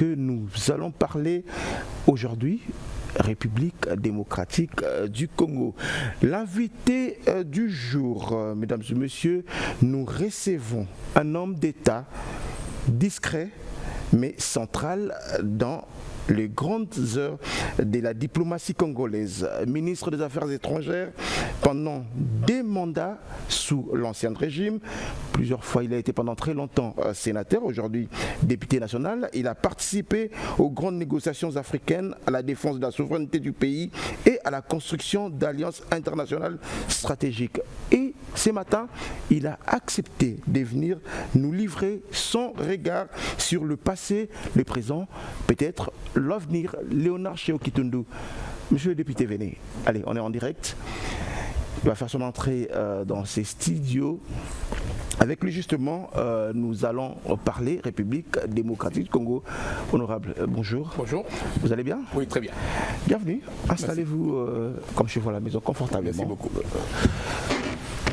que nous allons parler aujourd'hui. République démocratique du Congo. L'invité du jour, mesdames et messieurs, nous recevons un homme d'État discret mais central dans les grandes heures de la diplomatie congolaise. Ministre des Affaires étrangères pendant des mandats sous l'ancien régime. Plusieurs fois, il a été pendant très longtemps sénateur, aujourd'hui député national. Il a participé aux grandes négociations africaines, à la défense de la souveraineté du pays et à la construction d'alliances internationales stratégiques. Et ce matin, il a accepté de venir nous livrer son regard sur le passé, le présent, peut-être l'avenir. Léonard Chéo-Kitundu. Monsieur le député, venez. Allez, on est en direct. Il va faire son entrée dans ses studios. Avec lui, justement, nous allons parler République démocratique du Congo. Honorable, bonjour. Bonjour. Vous allez bien? Oui, très bien. Bienvenue. Installez-vous comme chez vous à la maison, confortablement. Merci beaucoup.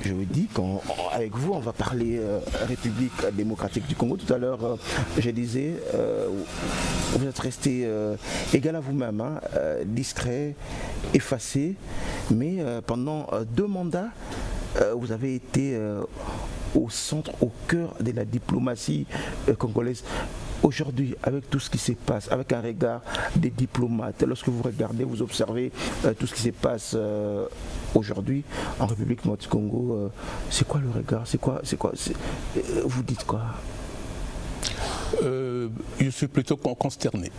Je vous dis qu'avec vous, on va parler République démocratique du Congo. Tout à l'heure, je disais, vous êtes resté égal à vous-même, hein, discret, effacé, mais pendant 2 mandats, vous avez été au centre, au cœur de la diplomatie congolaise. Aujourd'hui, avec tout ce qui se passe, avec un regard des diplomates, lorsque vous regardez, vous observez tout ce qui se passe aujourd'hui en République du Congo, c'est quoi le regard? C'est quoi vous dites quoi? Je suis plutôt consterné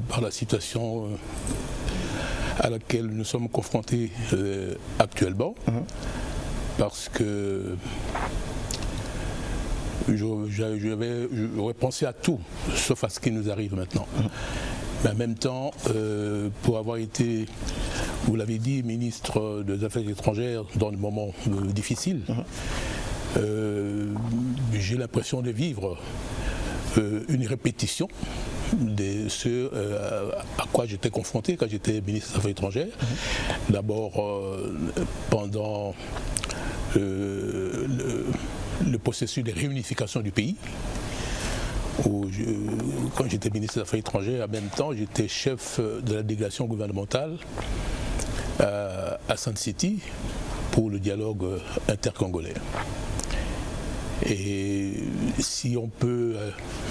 par la situation à laquelle nous sommes confrontés actuellement, parce que j'aurais pensé à tout, sauf à ce qui nous arrive maintenant. Mais en même temps, pour avoir été, vous l'avez dit, ministre des Affaires étrangères dans le moment difficile, j'ai l'impression de vivre une répétition de ce à quoi j'étais confronté quand j'étais ministre des Affaires étrangères. D'abord, pendant le processus de réunification du pays, où quand j'étais ministre des Affaires étrangères, en même temps j'étais chef de la délégation gouvernementale à Sun City pour le dialogue intercongolais. Et si on peut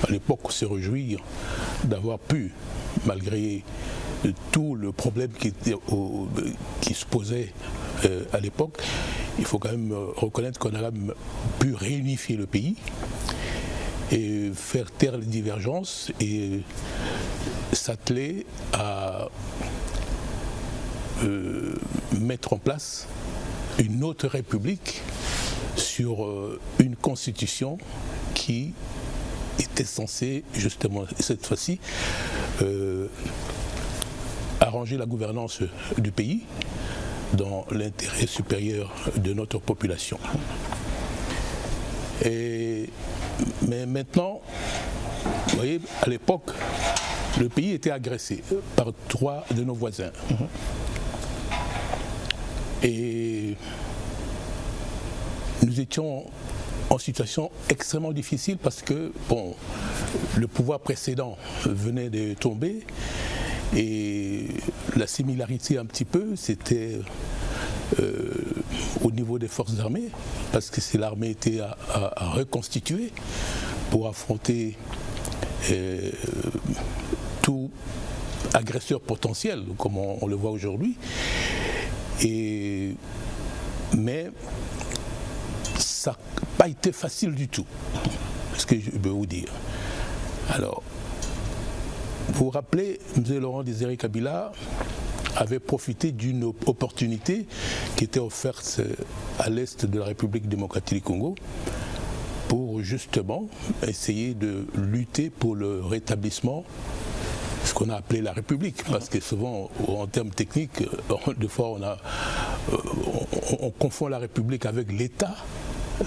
à l'époque se réjouir d'avoir pu, malgré tout le problème qui se posait à l'époque, il faut quand même reconnaître qu'on a pu réunifier le pays et faire taire les divergences et s'atteler à mettre en place une autre république sur une constitution qui était censée justement cette fois-ci arranger la gouvernance du pays dans l'intérêt supérieur de notre population. Mais maintenant, vous voyez, à l'époque, le pays était agressé par 3 de nos voisins. Et nous étions en situation extrêmement difficile parce que, bon, le pouvoir précédent venait de tomber. Et la similarité un petit peu, c'était au niveau des forces armées, parce que c'est l'armée était à reconstituer pour affronter tout agresseur potentiel, comme on le voit aujourd'hui. Mais ça n'a pas été facile du tout, ce que je peux vous dire. Alors, vous vous rappelez, M. Laurent Désiré Kabila avait profité d'une opportunité qui était offerte à l'est de la République démocratique du Congo pour justement essayer de lutter pour le rétablissement, ce qu'on a appelé la République, parce que souvent, en termes techniques, des fois on confond la République avec l'État.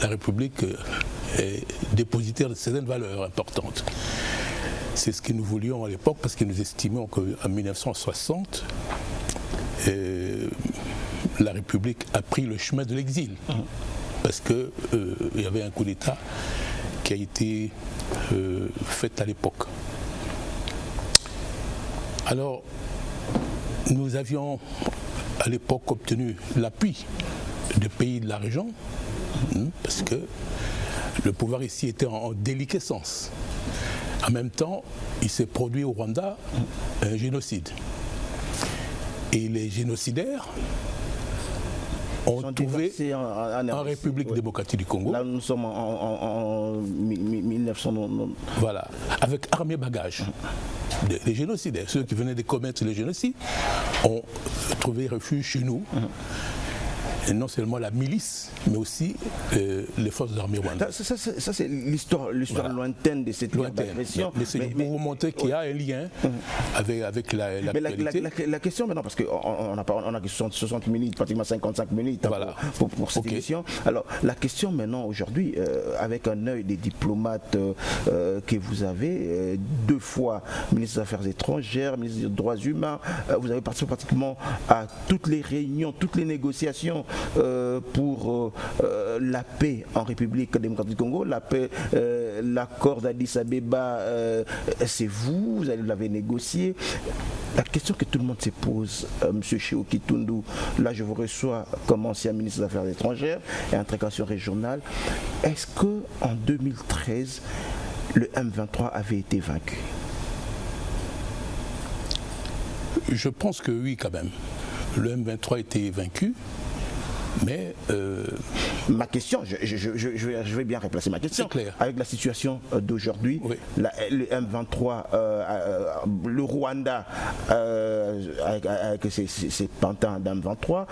La République est dépositaire de certaines valeurs importantes. C'est ce que nous voulions à l'époque parce que nous estimions qu'en 1960, la République a pris le chemin de l'exil. Parce qu'il y avait un coup d'État qui a été fait à l'époque. Alors, nous avions à l'époque obtenu l'appui des pays de la région, parce que le pouvoir ici était en déliquescence. En même temps, il s'est produit au Rwanda un génocide. Et les génocidaires ont trouvé en République démocratique du Congo. Là, nous sommes en 1900. Voilà, avec armée bagage. Les génocidaires, ceux qui venaient de commettre le génocide, ont trouvé refuge chez nous. Et non seulement la milice, mais aussi les forces armées rwandaises. Ça c'est l'histoire lointaine de cette agression. Mais c'est pour vous montrer qu'il y a un lien avec l'actualité. La question maintenant, parce qu'on a 60 minutes, pratiquement 55 minutes pour cette émission. Alors la question maintenant aujourd'hui, avec un œil des diplomates que vous avez, 2 fois ministre des Affaires étrangères, ministre des Droits humains, vous avez participé pratiquement à toutes les réunions, toutes les négociations pour la paix en République démocratique du Congo, la paix, l'accord d'Addis Abeba, c'est vous l'avez négocié. La question que tout le monde se pose, M. Cheo Kitundu, là je vous reçois comme ancien ministre des Affaires étrangères et intégration régionale, est-ce qu'en 2013, le M23 avait été vaincu? Je pense que oui quand même. Le M23 a été vaincu. Mais ma question, je vais bien replacer ma question. Clair. Avec la situation d'aujourd'hui, oui. Le M23, le Rwanda, avec ses pantins d'M23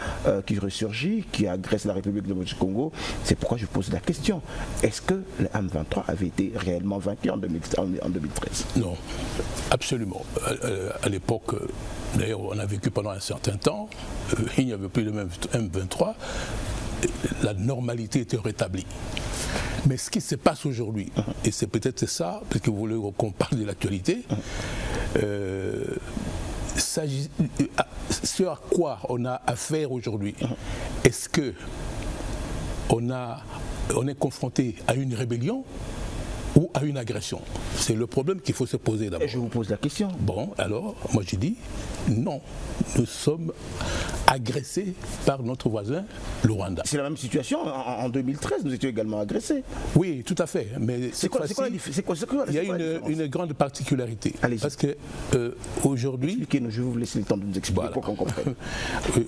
qui ressurgit, qui agresse la République du Congo, c'est pourquoi je pose la question. Est-ce que le M23 avait été réellement vaincu en 2013 ? Non, absolument. À l'époque, d'ailleurs, on a vécu pendant un certain temps, il n'y avait plus le même M23, la normalité était rétablie. Mais ce qui se passe aujourd'hui, et c'est peut-être ça, parce que vous voulez qu'on parle de l'actualité, ce à quoi on a affaire aujourd'hui, est-ce que on est confronté à une rébellion ou à une agression? C'est le problème qu'il faut se poser d'abord. Et je vous pose la question. Bon, alors, moi j'ai dit, non, nous sommes agressés par notre voisin, le Rwanda. C'est la même situation, en 2013, nous étions également agressés. Oui, tout à fait, mais c'est quoi il y a une grande particularité. Allez-y. Parce que aujourd'hui... Expliquez-nous, je vais vous laisser le temps de nous expliquer pour qu'on comprenne.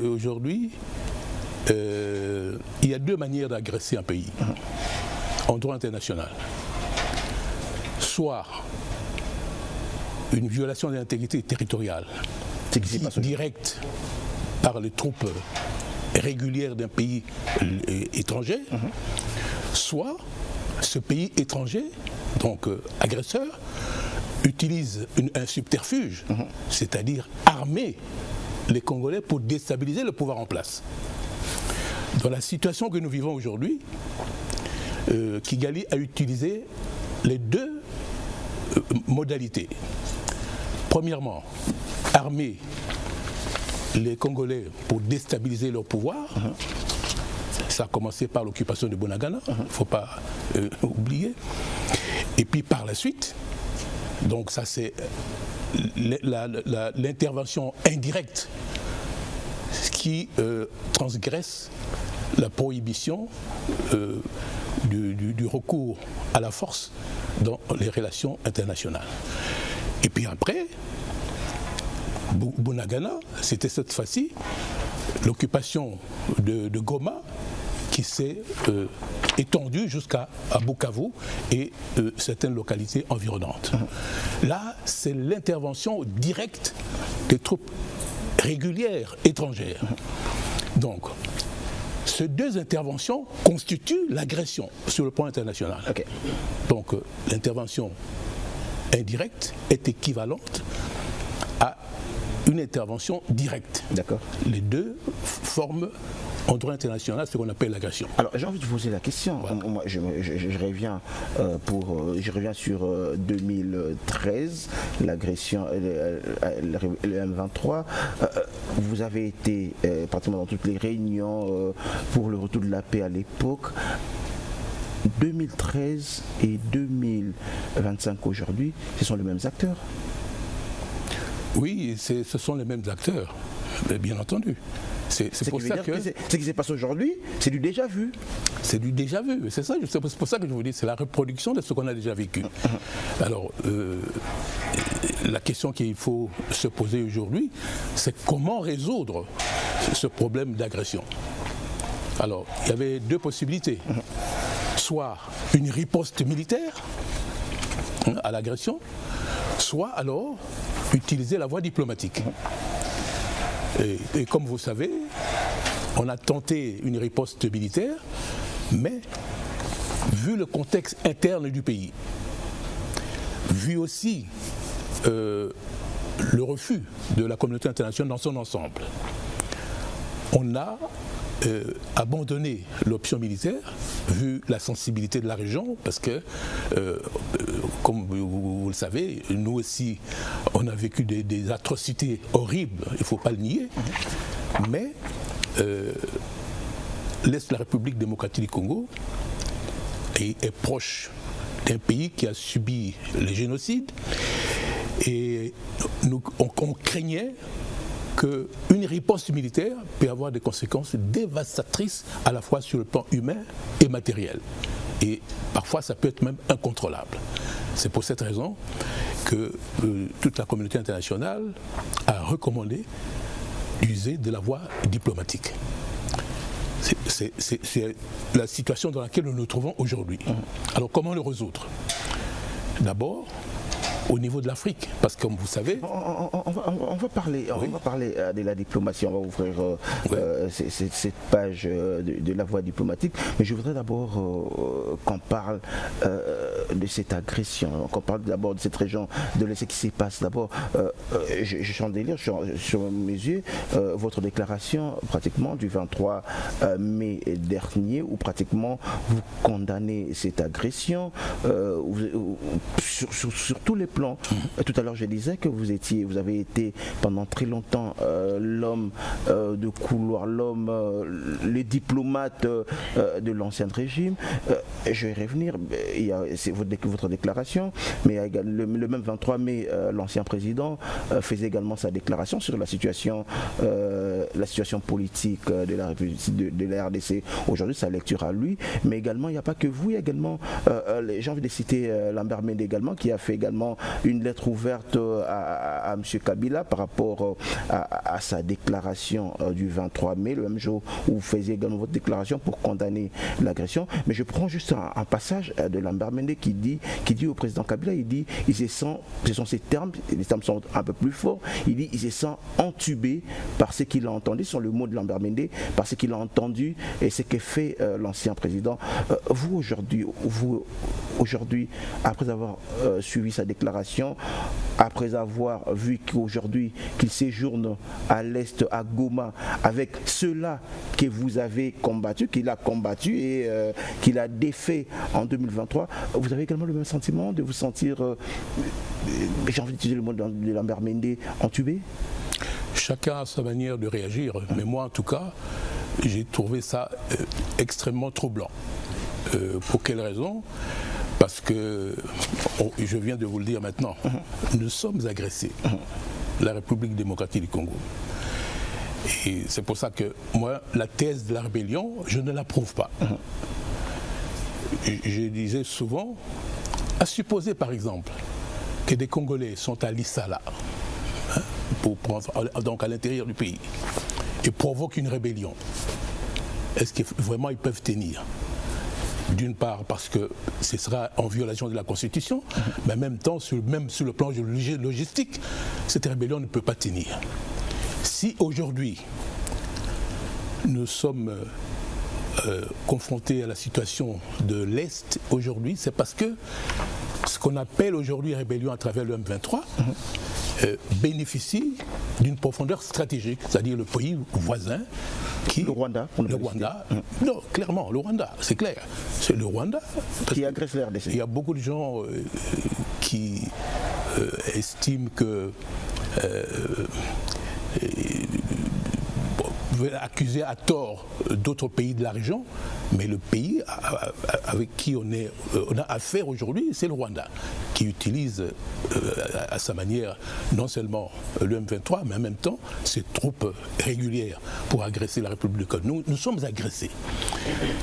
Aujourd'hui, il y a 2 manières d'agresser un pays en droit international. Soit une violation de l'intégrité territoriale directe par les troupes régulières d'un pays étranger, soit ce pays étranger, donc agresseur, utilise un subterfuge, c'est-à-dire armer les Congolais pour déstabiliser le pouvoir en place. Dans la situation que nous vivons aujourd'hui, Kigali a utilisé les 2 modalités. Premièrement, armer les Congolais pour déstabiliser leur pouvoir. Ça a commencé par l'occupation de Bunagana, il ne faut pas oublier. Et puis par la suite, donc ça c'est l'intervention indirecte qui transgresse la prohibition du recours à la force dans les relations internationales. Et puis après, Bunagana, c'était cette fois-ci l'occupation de Goma qui s'est étendue jusqu'à Bukavu et certaines localités environnantes. Là, c'est l'intervention directe des troupes régulières étrangères. Donc, ces 2 interventions constituent l'agression sur le plan international. Okay. Donc, l'intervention indirecte est équivalente à une intervention directe. D'accord. Les 2 forment en droit international ce qu'on appelle l'agression. Alors j'ai envie de vous poser la question. Voilà. Moi, je reviens je reviens sur 2013, l'agression, le M23. Vous avez été pratiquement dans toutes les réunions pour le retour de la paix à l'époque. 2013 et 2025 aujourd'hui, ce sont les mêmes acteurs. Oui, ce sont les mêmes acteurs, bien entendu. C'est pour ça que ce qui se passe aujourd'hui, c'est du déjà vu. C'est du déjà vu, c'est pour ça que je vous dis, c'est la reproduction de ce qu'on a déjà vécu. Alors, la question qu'il faut se poser aujourd'hui, c'est comment résoudre ce problème d'agression. Alors, il y avait deux possibilités. Soit une riposte militaire à l'agression, soit alors utiliser la voie diplomatique. Et comme vous savez, on a tenté une riposte militaire, mais vu le contexte interne du pays, vu aussi le refus de la communauté internationale dans son ensemble, on a abandonné l'option militaire, vu la sensibilité de la région, parce que, comme vous le savez, nous aussi, on a vécu des atrocités horribles, il ne faut pas le nier, mais l'Est de la République démocratique du Congo est proche d'un pays qui a subi les génocides, et on craignait qu'une riposte militaire peut avoir des conséquences dévastatrices à la fois sur le plan humain et matériel. Et parfois, ça peut être même incontrôlable. C'est pour cette raison que toute la communauté internationale a recommandé d'user de la voie diplomatique. C'est la situation dans laquelle nous nous trouvons aujourd'hui. Alors, comment le résoudre? D'abord, au niveau de l'Afrique, parce que comme vous savez... On va parler de la diplomatie, on va ouvrir cette page de la voie diplomatique, mais je voudrais d'abord qu'on parle de cette agression, qu'on parle d'abord de cette région, de ce qui se passe. D'abord, je suis en délire sur mes yeux, votre déclaration pratiquement du 23 mai dernier, où pratiquement vous condamnez cette agression sur tous les plans. Tout à l'heure je disais que vous avez été pendant très longtemps l'homme de couloir, le diplomate de l'ancien régime. Je vais revenir, c'est votre déclaration, mais le même 23 mai, l'ancien président faisait également sa déclaration sur la situation politique de la République de la RDC aujourd'hui, sa lecture à lui, mais également il n'y a pas que vous, il y a également j'ai envie de citer Lambert Mende également, qui a fait également une lettre ouverte à M. Kabila par rapport à sa déclaration du 23 mai, le même jour où vous faisiez également votre déclaration pour condamner l'agression. Mais je prends juste un passage de Lambert Mende qui dit au président Kabila, ce sont ces termes, les termes sont un peu plus forts, il dit il se sent entubé par ce qu'il a entendu, ce sont le mot de Lambert Mende, par ce qu'il a entendu et ce que fait l'ancien président. Vous aujourd'hui, après avoir suivi sa déclaration, après avoir vu qu'aujourd'hui qu'il séjourne à l'Est, à Goma, avec ceux-là que vous avez combattu, qu'il a combattu et qu'il a défait en 2023, vous avez également le même sentiment de vous sentir, j'ai envie d'utiliser le mot de Lambert Mende, entubé? Chacun a sa manière de réagir, mais moi en tout cas, j'ai trouvé ça extrêmement troublant. Pour quelle raison? Parce que, je viens de vous le dire maintenant, nous sommes agressés, la République démocratique du Congo. Et c'est pour ça que moi, la thèse de la rébellion, je ne l'approuve pas. Je disais souvent, à supposer par exemple que des Congolais sont à Lissala, donc à l'intérieur du pays, et provoquent une rébellion, est-ce que vraiment ils peuvent tenir? D'une part parce que ce sera en violation de la Constitution, mais en même temps, même sur le plan logistique, cette rébellion ne peut pas tenir. Si aujourd'hui, nous sommes confrontés à la situation de l'Est aujourd'hui, c'est parce que ce qu'on appelle aujourd'hui rébellion à travers le M23 bénéficie d'une profondeur stratégique, c'est-à-dire le pays voisin le Rwanda. Non, clairement, le Rwanda, c'est clair. C'est le Rwanda qui agresse la RDC. Il y a beaucoup de gens qui estiment que pouvez accuser à tort d'autres pays de la région, mais le pays avec qui on a affaire aujourd'hui, c'est le Rwanda, qui utilise à sa manière non seulement le M23, mais en même temps ses troupes régulières pour agresser la République du Congo. Nous sommes agressés.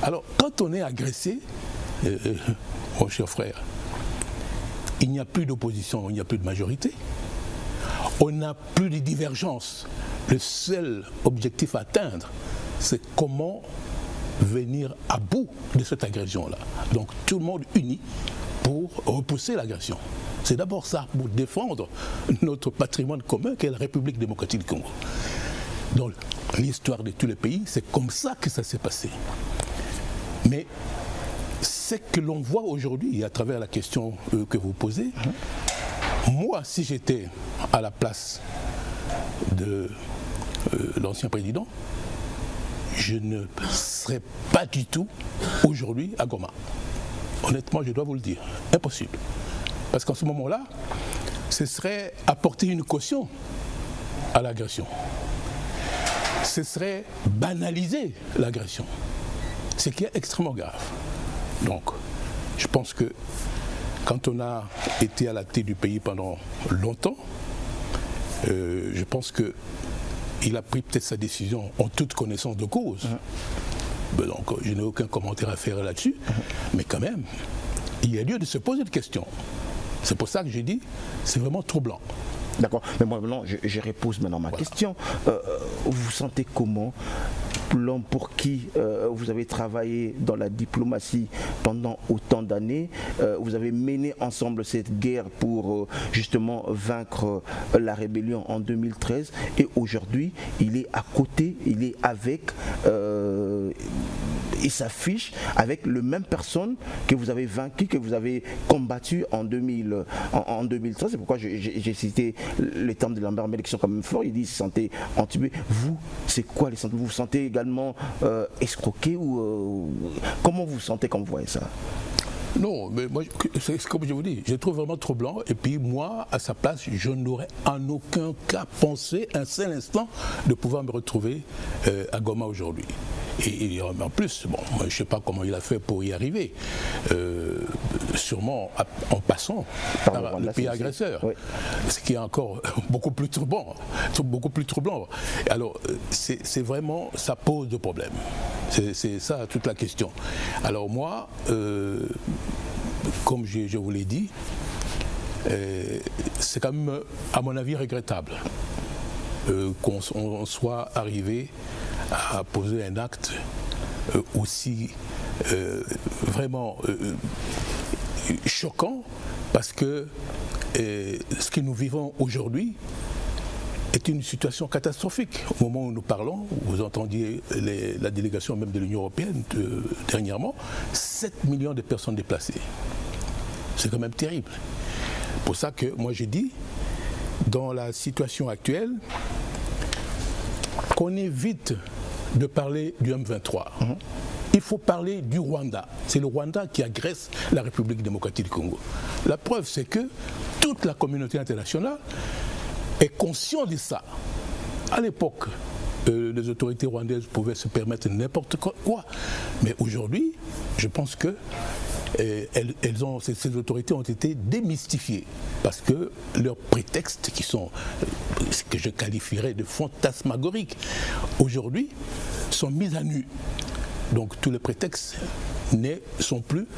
Alors, quand on est agressé, mon cher frère, il n'y a plus d'opposition, il n'y a plus de majorité. On n'a plus de divergence. Le seul objectif à atteindre, c'est comment venir à bout de cette agression-là. Donc tout le monde uni pour repousser l'agression. C'est d'abord ça, pour défendre notre patrimoine commun qu'est la République démocratique du Congo. Dans l'histoire de tous les pays, c'est comme ça que ça s'est passé. Mais ce que l'on voit aujourd'hui, à travers la question que vous posez, moi, si j'étais à la place de l'ancien président, je ne serais pas du tout aujourd'hui à Goma. Honnêtement, je dois vous le dire, impossible. Parce qu'en ce moment-là, ce serait apporter une caution à l'agression. Ce serait banaliser l'agression, ce qui est extrêmement grave. Donc, je pense que quand on a été à la tête du pays pendant longtemps, je pense qu'il a pris peut-être sa décision en toute connaissance de cause. Donc, je n'ai aucun commentaire à faire là-dessus, mais quand même, il y a lieu de se poser des questions. C'est pour ça que j'ai dit, c'est vraiment troublant. D'accord, mais moi maintenant, je repose maintenant ma question. Vous vous sentez comment, l'homme pour qui vous avez travaillé dans la diplomatie pendant autant d'années, vous avez mené ensemble cette guerre pour justement vaincre la rébellion en 2013, et aujourd'hui il est à côté, il est avec, il s'affiche avec le même personne que vous avez vaincu, que vous avez combattu en 2013. C'est pourquoi j'ai cité les termes de Lambert Mende qui sont quand même forts. Il dit santé entubé. Vous, c'est quoi les sentiments? Vous vous sentez également escroqué ou comment vous vous sentez quand vous voyez ça? Non, mais moi, c'est comme je vous dis, je trouve vraiment troublant. Et puis moi, à sa place, je n'aurais en aucun cas pensé un seul instant de pouvoir me retrouver à Goma aujourd'hui. Et en plus, bon, je ne sais pas comment il a fait pour y arriver, sûrement en passant par le pays agresseur, oui. Ce qui est encore beaucoup plus troublant. Alors, c'est vraiment, ça pose de problèmes. C'est ça toute la question. Alors moi, comme je vous l'ai dit, c'est quand même, à mon avis, regrettable qu'on soit arrivé à poser un acte aussi vraiment choquant, parce que ce que nous vivons aujourd'hui est une situation catastrophique. Au moment où nous parlons, vous entendiez la délégation même de l'Union européenne dernièrement, 7 millions de personnes déplacées. C'est quand même terrible. C'est pour ça que moi j'ai dit, dans la situation actuelle, qu'on évite de parler du M23. Il faut parler du Rwanda. C'est le Rwanda qui agresse la République démocratique du Congo. La preuve, c'est que toute la communauté internationale est consciente de ça. À l'époque, les autorités rwandaises pouvaient se permettre n'importe quoi. Mais aujourd'hui, je pense que ces autorités ont été démystifiées, parce que leurs prétextes, qui sont ce que je qualifierais de fantasmagoriques, aujourd'hui sont mis à nu. Donc tous les prétextes ne sont plus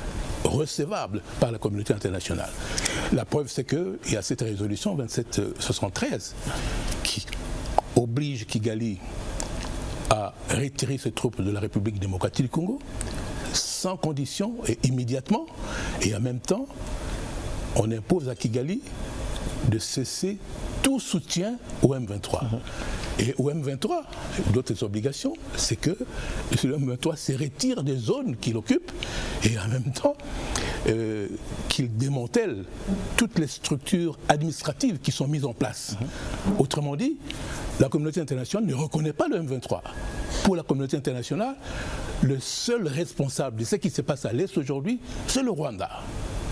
recevables par la communauté internationale. La preuve, c'est qu'il y a cette résolution 2773 qui oblige Kigali à retirer ses troupes de la République démocratique du Congo sans condition et immédiatement, et en même temps on impose à Kigali de cesser tout soutien au M23. Et au M23, d'autres obligations, c'est que le M23 se retire des zones qu'il occupe, et en même temps qu'il démantèle toutes les structures administratives qui sont mises en place. Autrement dit, la communauté internationale ne reconnaît pas le M23. Pour la communauté internationale, le seul responsable de ce qui se passe à l'Est aujourd'hui, c'est le Rwanda.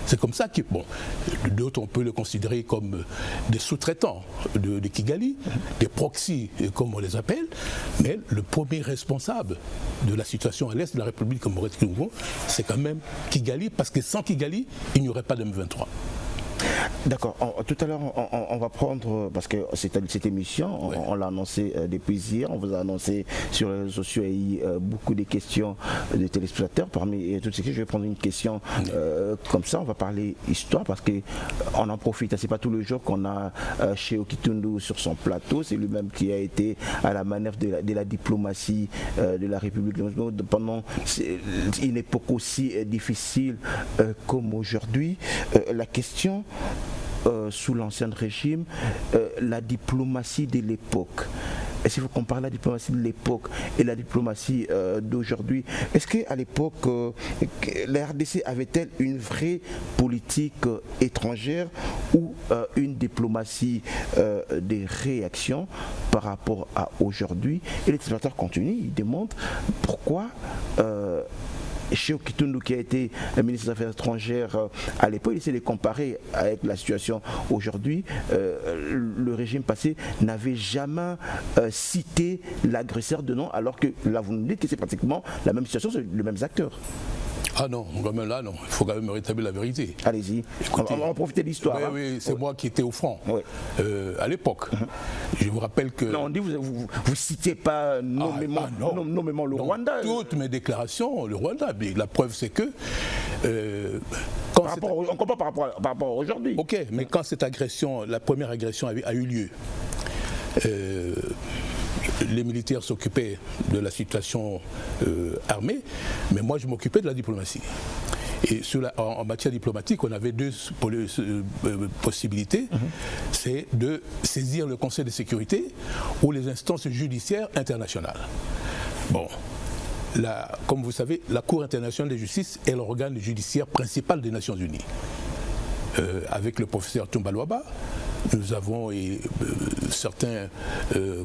C'est comme ça que, bon, d'autres on peut le considérer comme des sous-traitants de Kigali, des proxys comme on les appelle, mais le premier responsable de la situation à l'est de la République démocratique du Congo, c'est quand même Kigali, parce que sans Kigali, il n'y aurait pas de M23. D'accord. Tout à l'heure, on va prendre, parce que cette émission, on l'a annoncé depuis hier, on vous a annoncé sur les réseaux sociaux, et il y a eu beaucoup de questions de téléspectateurs. Parmi toutes ces questions, je vais prendre une question comme ça, on va parler histoire, parce qu'on en profite. C'est pas tous les jours qu'on a chez Kitundu sur son plateau, c'est lui-même qui a été à la manœuvre de la diplomatie de la République pendant une époque aussi difficile comme aujourd'hui. La question sous l'ancien régime, la diplomatie de l'époque. Et si vous comparez la diplomatie de l'époque et la diplomatie d'aujourd'hui, est-ce qu'à l'époque, la RDC avait-elle une vraie politique étrangère ou une diplomatie des réactions par rapport à aujourd'hui? Et les téléspectateurs continuent, ils demandent pourquoi Cheo Kitundu, qui a été ministre des Affaires étrangères à l'époque, il essaie de comparer avec la situation aujourd'hui. Le régime passé n'avait jamais cité l'agresseur de nom, alors que là vous nous dites que c'est pratiquement la même situation, c'est les mêmes acteurs. Ah non, quand même là, non. Il faut quand même rétablir la vérité. Allez-y, on va profiter de l'histoire. Oui, hein. oui, c'est moi qui étais au front à l'époque. Je vous rappelle que... Non, on dit vous ne citez pas nommément le Rwanda. Toutes mes déclarations, le Rwanda. Mais la preuve, c'est que... on comprend par rapport à aujourd'hui. Ok, mais quand cette agression, la première agression a eu lieu, les militaires s'occupaient de la situation armée, mais moi je m'occupais de la diplomatie. Et en matière diplomatique, on avait deux possibilités. C'est de saisir le Conseil de sécurité ou les instances judiciaires internationales. Bon, comme vous savez, la Cour internationale de justice est l'organe judiciaire principal des Nations Unies. Avec le professeur Toumba Luaba, nous avons, et certains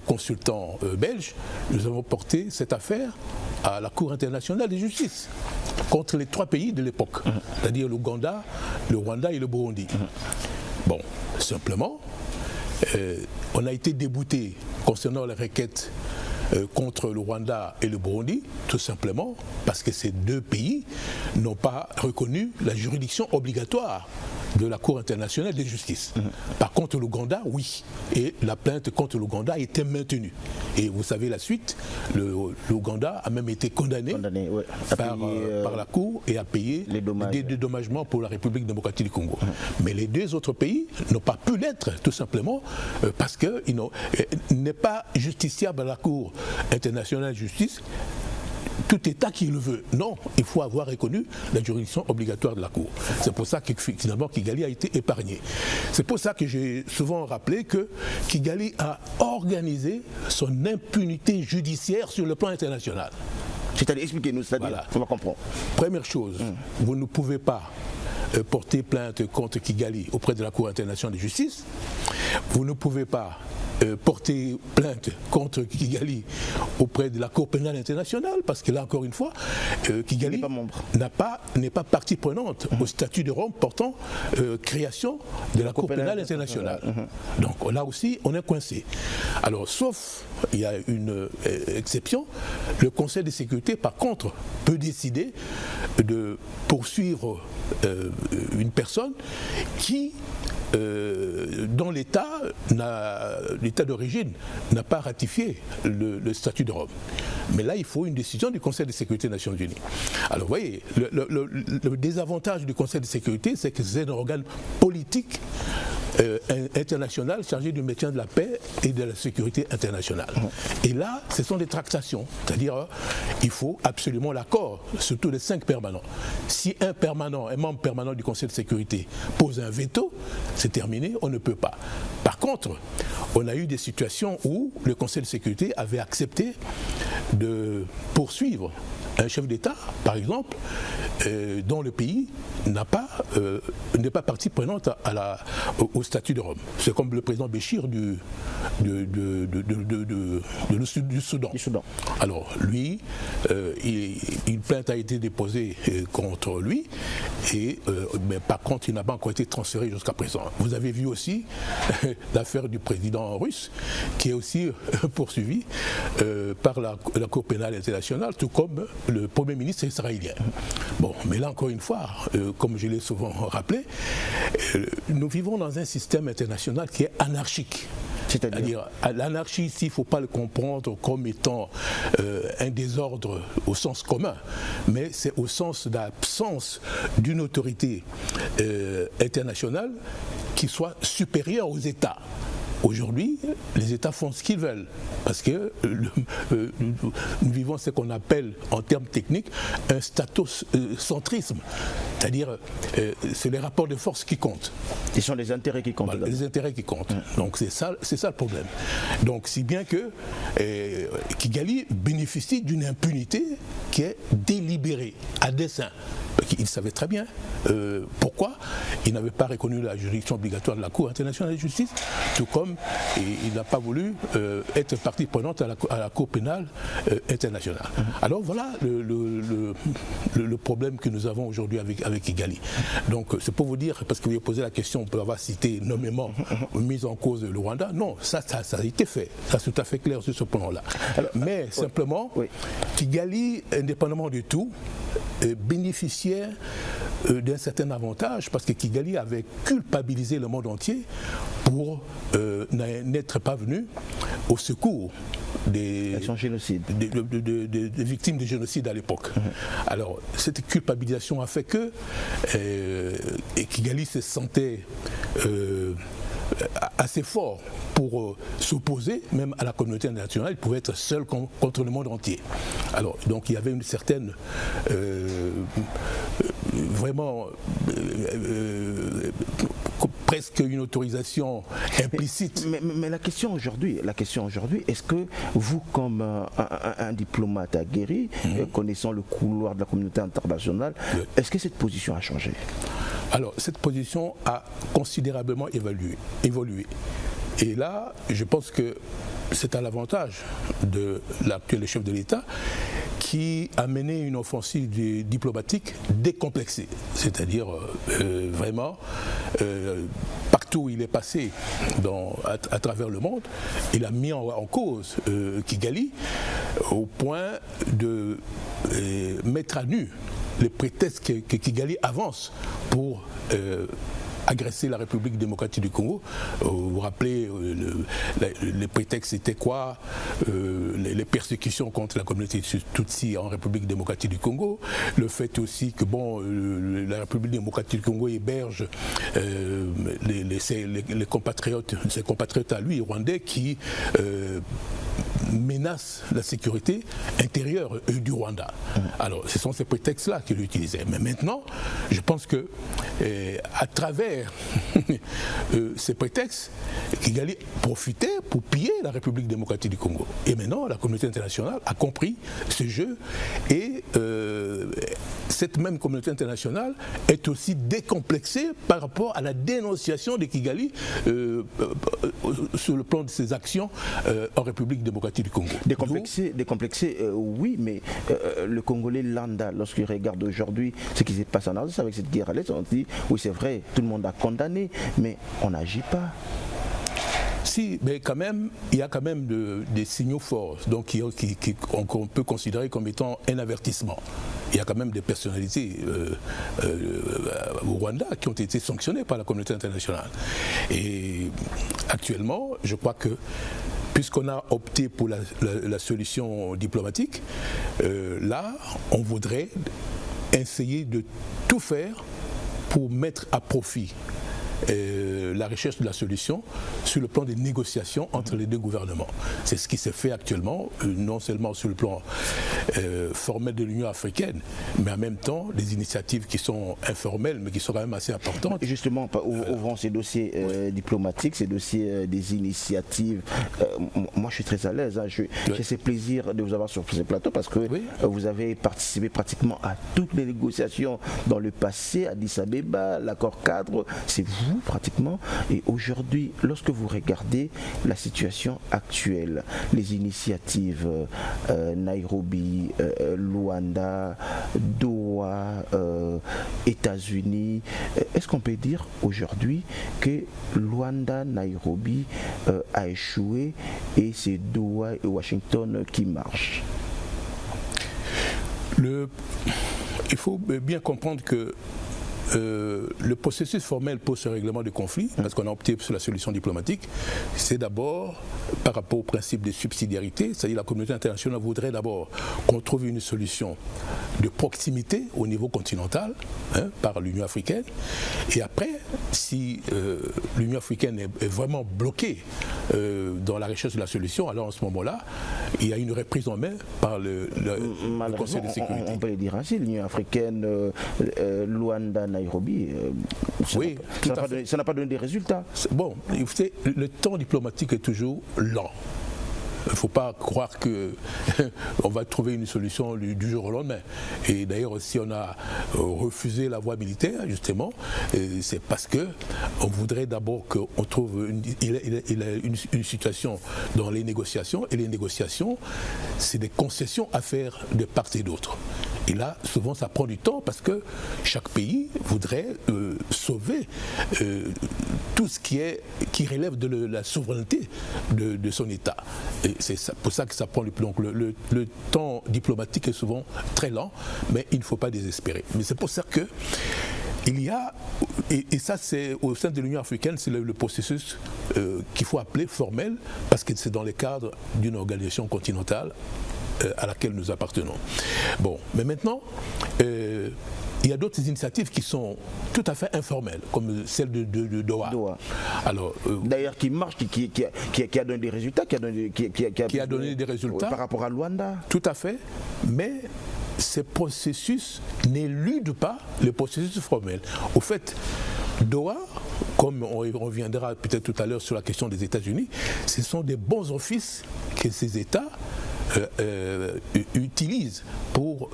consultants belges, nous avons porté cette affaire à la Cour internationale de justice contre les 3 pays de l'époque, c'est-à-dire l'Ouganda, le Rwanda et le Burundi. Bon, simplement, on a été débouté concernant les requêtes contre le Rwanda et le Burundi, tout simplement parce que ces 2 pays n'ont pas reconnu la juridiction obligatoire de la Cour internationale de justice. Par contre, l'Ouganda, oui. Et la plainte contre l'Ouganda a été maintenue. Et vous savez la suite, l'Ouganda a même été condamné par la Cour et a payé des dédommagements pour la République démocratique du Congo. Mais les 2 autres pays n'ont pas pu l'être, tout simplement, parce qu'il n'est pas justiciable à la Cour internationale de justice tout État qui le veut. Non, il faut avoir reconnu la juridiction obligatoire de la Cour. C'est pour ça que finalement Kigali a été épargné. C'est pour ça que j'ai souvent rappelé que Kigali a organisé son impunité judiciaire sur le plan international. C'est-à-dire, expliquez-nous, c'est-à-dire, on va comprendre. Première chose, vous ne pouvez pas porter plainte contre Kigali auprès de la Cour internationale de justice. Vous ne pouvez pas porter plainte contre Kigali auprès de la Cour pénale internationale, parce que là encore une fois, Kigali n'est pas partie prenante au statut de Rome portant création de la Cour pénale internationale. Donc là aussi, on est coincé. Alors, sauf, il y a une exception, le Conseil de sécurité, par contre, peut décider de poursuivre une personne qui dont l'État d'origine n'a pas ratifié le statut de Rome. Mais là, il faut une décision du Conseil de sécurité des Nations Unies. Alors, vous voyez, le désavantage du Conseil de sécurité, c'est que c'est un organe politique international chargé du maintien de la paix et de la sécurité internationale. Et là, ce sont des tractations, c'est-à-dire il faut absolument l'accord, surtout les 5 permanents. Si un membre permanent du Conseil de sécurité pose un veto, c'est terminé, on ne peut pas. Par contre, on a eu des situations où le Conseil de sécurité avait accepté de poursuivre un chef d'État, par exemple, dont le pays n'est pas partie prenante au statut de Rome. C'est comme le président Béchir du Soudan. Alors lui, une plainte a été déposée contre lui, mais par contre il n'a pas encore été transféré jusqu'à présent. Vous avez vu aussi l'affaire du président russe qui est aussi poursuivi par la Cour pénale internationale, tout comme le Premier ministre israélien. Bon, mais là encore une fois, comme je l'ai souvent rappelé, nous vivons dans un système international qui est anarchique. C'est-à-dire, l'anarchie ici, il ne faut pas le comprendre comme étant un désordre au sens commun, mais c'est au sens d'absence d'une autorité internationale qui soit supérieure aux États. Aujourd'hui, les États font ce qu'ils veulent, parce que nous vivons ce qu'on appelle, en termes techniques, un statocentrisme. C'est-à-dire, c'est les rapports de force qui comptent. Ce sont les intérêts qui comptent. Voilà, les intérêts qui comptent. Donc c'est ça le problème. Donc si bien que Kigali bénéficie d'une impunité qui est délibérée, à dessein. Il savait très bien pourquoi il n'avait pas reconnu la juridiction obligatoire de la Cour internationale de justice, tout comme il n'a pas voulu être partie prenante à la Cour pénale internationale. Alors voilà le problème que nous avons aujourd'hui avec Kigali. Donc c'est pour vous dire, parce que vous avez posé la question, on peut avoir cité nommément mise en cause le Rwanda. Non, ça a été fait. Ça c'est tout à fait clair sur ce plan-là. Mais simplement, Kigali, indépendamment de tout, bénéficiait d'un certain avantage parce que Kigali avait culpabilisé le monde entier pour n'être pas venu au secours des victimes de génocide à l'époque. Alors cette culpabilisation a fait que Kigali se sentait assez fort pour s'opposer même à la communauté internationale. Il pouvait être seul contre le monde entier. Alors donc il y avait une certaine vraiment presque une autorisation implicite. Mais la question aujourd'hui, est-ce que vous, comme un diplomate aguerri, connaissant le couloir de la communauté internationale, est-ce que cette position a changé? Alors, cette position a considérablement évolué. Et là, je pense que c'est à l'avantage de l'actuel chef de l'État qui a mené une offensive diplomatique décomplexée. C'est-à-dire, vraiment, partout où il est passé à travers le monde, il a mis en cause Kigali au point de mettre à nu les prétextes que Kigali avance pour agresser la République démocratique du Congo. Vous vous rappelez, les prétextes c'était quoi? Les persécutions contre la communauté Tutsi en République démocratique du Congo, le fait aussi que la République démocratique du Congo héberge ses compatriotes à lui, rwandais, qui menace la sécurité intérieure du Rwanda. Alors, ce sont ces prétextes-là qu'il utilisait. Mais maintenant, je pense que à travers ces prétextes, Kigali profitait pour piller la République démocratique du Congo. Et maintenant, la communauté internationale a compris ce jeu et cette même communauté internationale est aussi décomplexée par rapport à la dénonciation de Kigali sur le plan de ses actions en République démocratique du Congo. Décomplexé, oui, mais le Congolais lambda, lorsqu'il regarde aujourd'hui ce qui se passe en Alsace avec cette guerre à l'Est, on dit oui, c'est vrai, tout le monde a condamné, mais on n'agit pas. Si, mais quand même, il y a quand même des signaux forts, donc qu'on peut considérer comme étant un avertissement. Il y a quand même des personnalités au Rwanda qui ont été sanctionnées par la communauté internationale. Et actuellement, je crois que puisqu'on a opté pour la solution diplomatique, là, on voudrait essayer de tout faire pour mettre à profit la recherche de la solution sur le plan des négociations entre les deux gouvernements. C'est ce qui se fait actuellement, non seulement sur le plan formel de l'Union africaine, mais en même temps des initiatives qui sont informelles, mais qui sont quand même assez importantes. Et justement, ouvrant ces dossiers diplomatiques, ces dossiers des initiatives, moi je suis très à l'aise. Hein, j'ai ce plaisir de vous avoir sur ce plateau parce que vous avez participé pratiquement à toutes les négociations dans le passé, Addis Abeba, l'accord cadre, c'est vous pratiquement. Et aujourd'hui, lorsque vous regardez la situation actuelle, les initiatives Nairobi, Luanda, Doha, États-Unis, est-ce qu'on peut dire aujourd'hui que Luanda, Nairobi a échoué et c'est Doha et Washington qui marchent? Il faut bien comprendre que le processus formel pour ce règlement de conflit, parce qu'on a opté sur la solution diplomatique, c'est d'abord par rapport au principe de subsidiarité, c'est-à-dire la communauté internationale voudrait d'abord qu'on trouve une solution de proximité au niveau continental par l'Union africaine, et après, si l'Union africaine est vraiment bloquée dans la recherche de la solution, alors en ce moment-là, il y a une reprise en main par le Conseil de sécurité. On peut le dire ainsi, l'Union africaine, Luanda, Nairobi, ça n'a pas donné des résultats. Bon, le temps diplomatique est toujours lent. Il ne faut pas croire qu'on va trouver une solution du jour au lendemain. Et d'ailleurs, si on a refusé la voie militaire, justement, c'est parce qu'on voudrait d'abord qu'on trouve une situation dans les négociations. Et les négociations, c'est des concessions à faire de part et d'autre. Et là, souvent, ça prend du temps parce que chaque pays voudrait sauver tout ce qui relève de la souveraineté de son État. Et c'est pour ça que ça prend du temps. Donc le temps diplomatique est souvent très lent, mais il ne faut pas désespérer. Mais c'est pour ça que il y a, et ça c'est au sein de l'Union africaine, c'est le processus qu'il faut appeler formel, parce que c'est dans le cadre d'une organisation continentale à laquelle nous appartenons. Bon, mais maintenant, il y a d'autres initiatives qui sont tout à fait informelles, comme celle de Doha. Alors, d'ailleurs, qui marche, qui a donné des résultats, qui a donné des résultats par rapport à Luanda. Tout à fait, mais ces processus n'éludent pas le processus formel. Au fait, Doha, comme on reviendra peut-être tout à l'heure sur la question des États-Unis, ce sont des bons offices que ces États utilise pour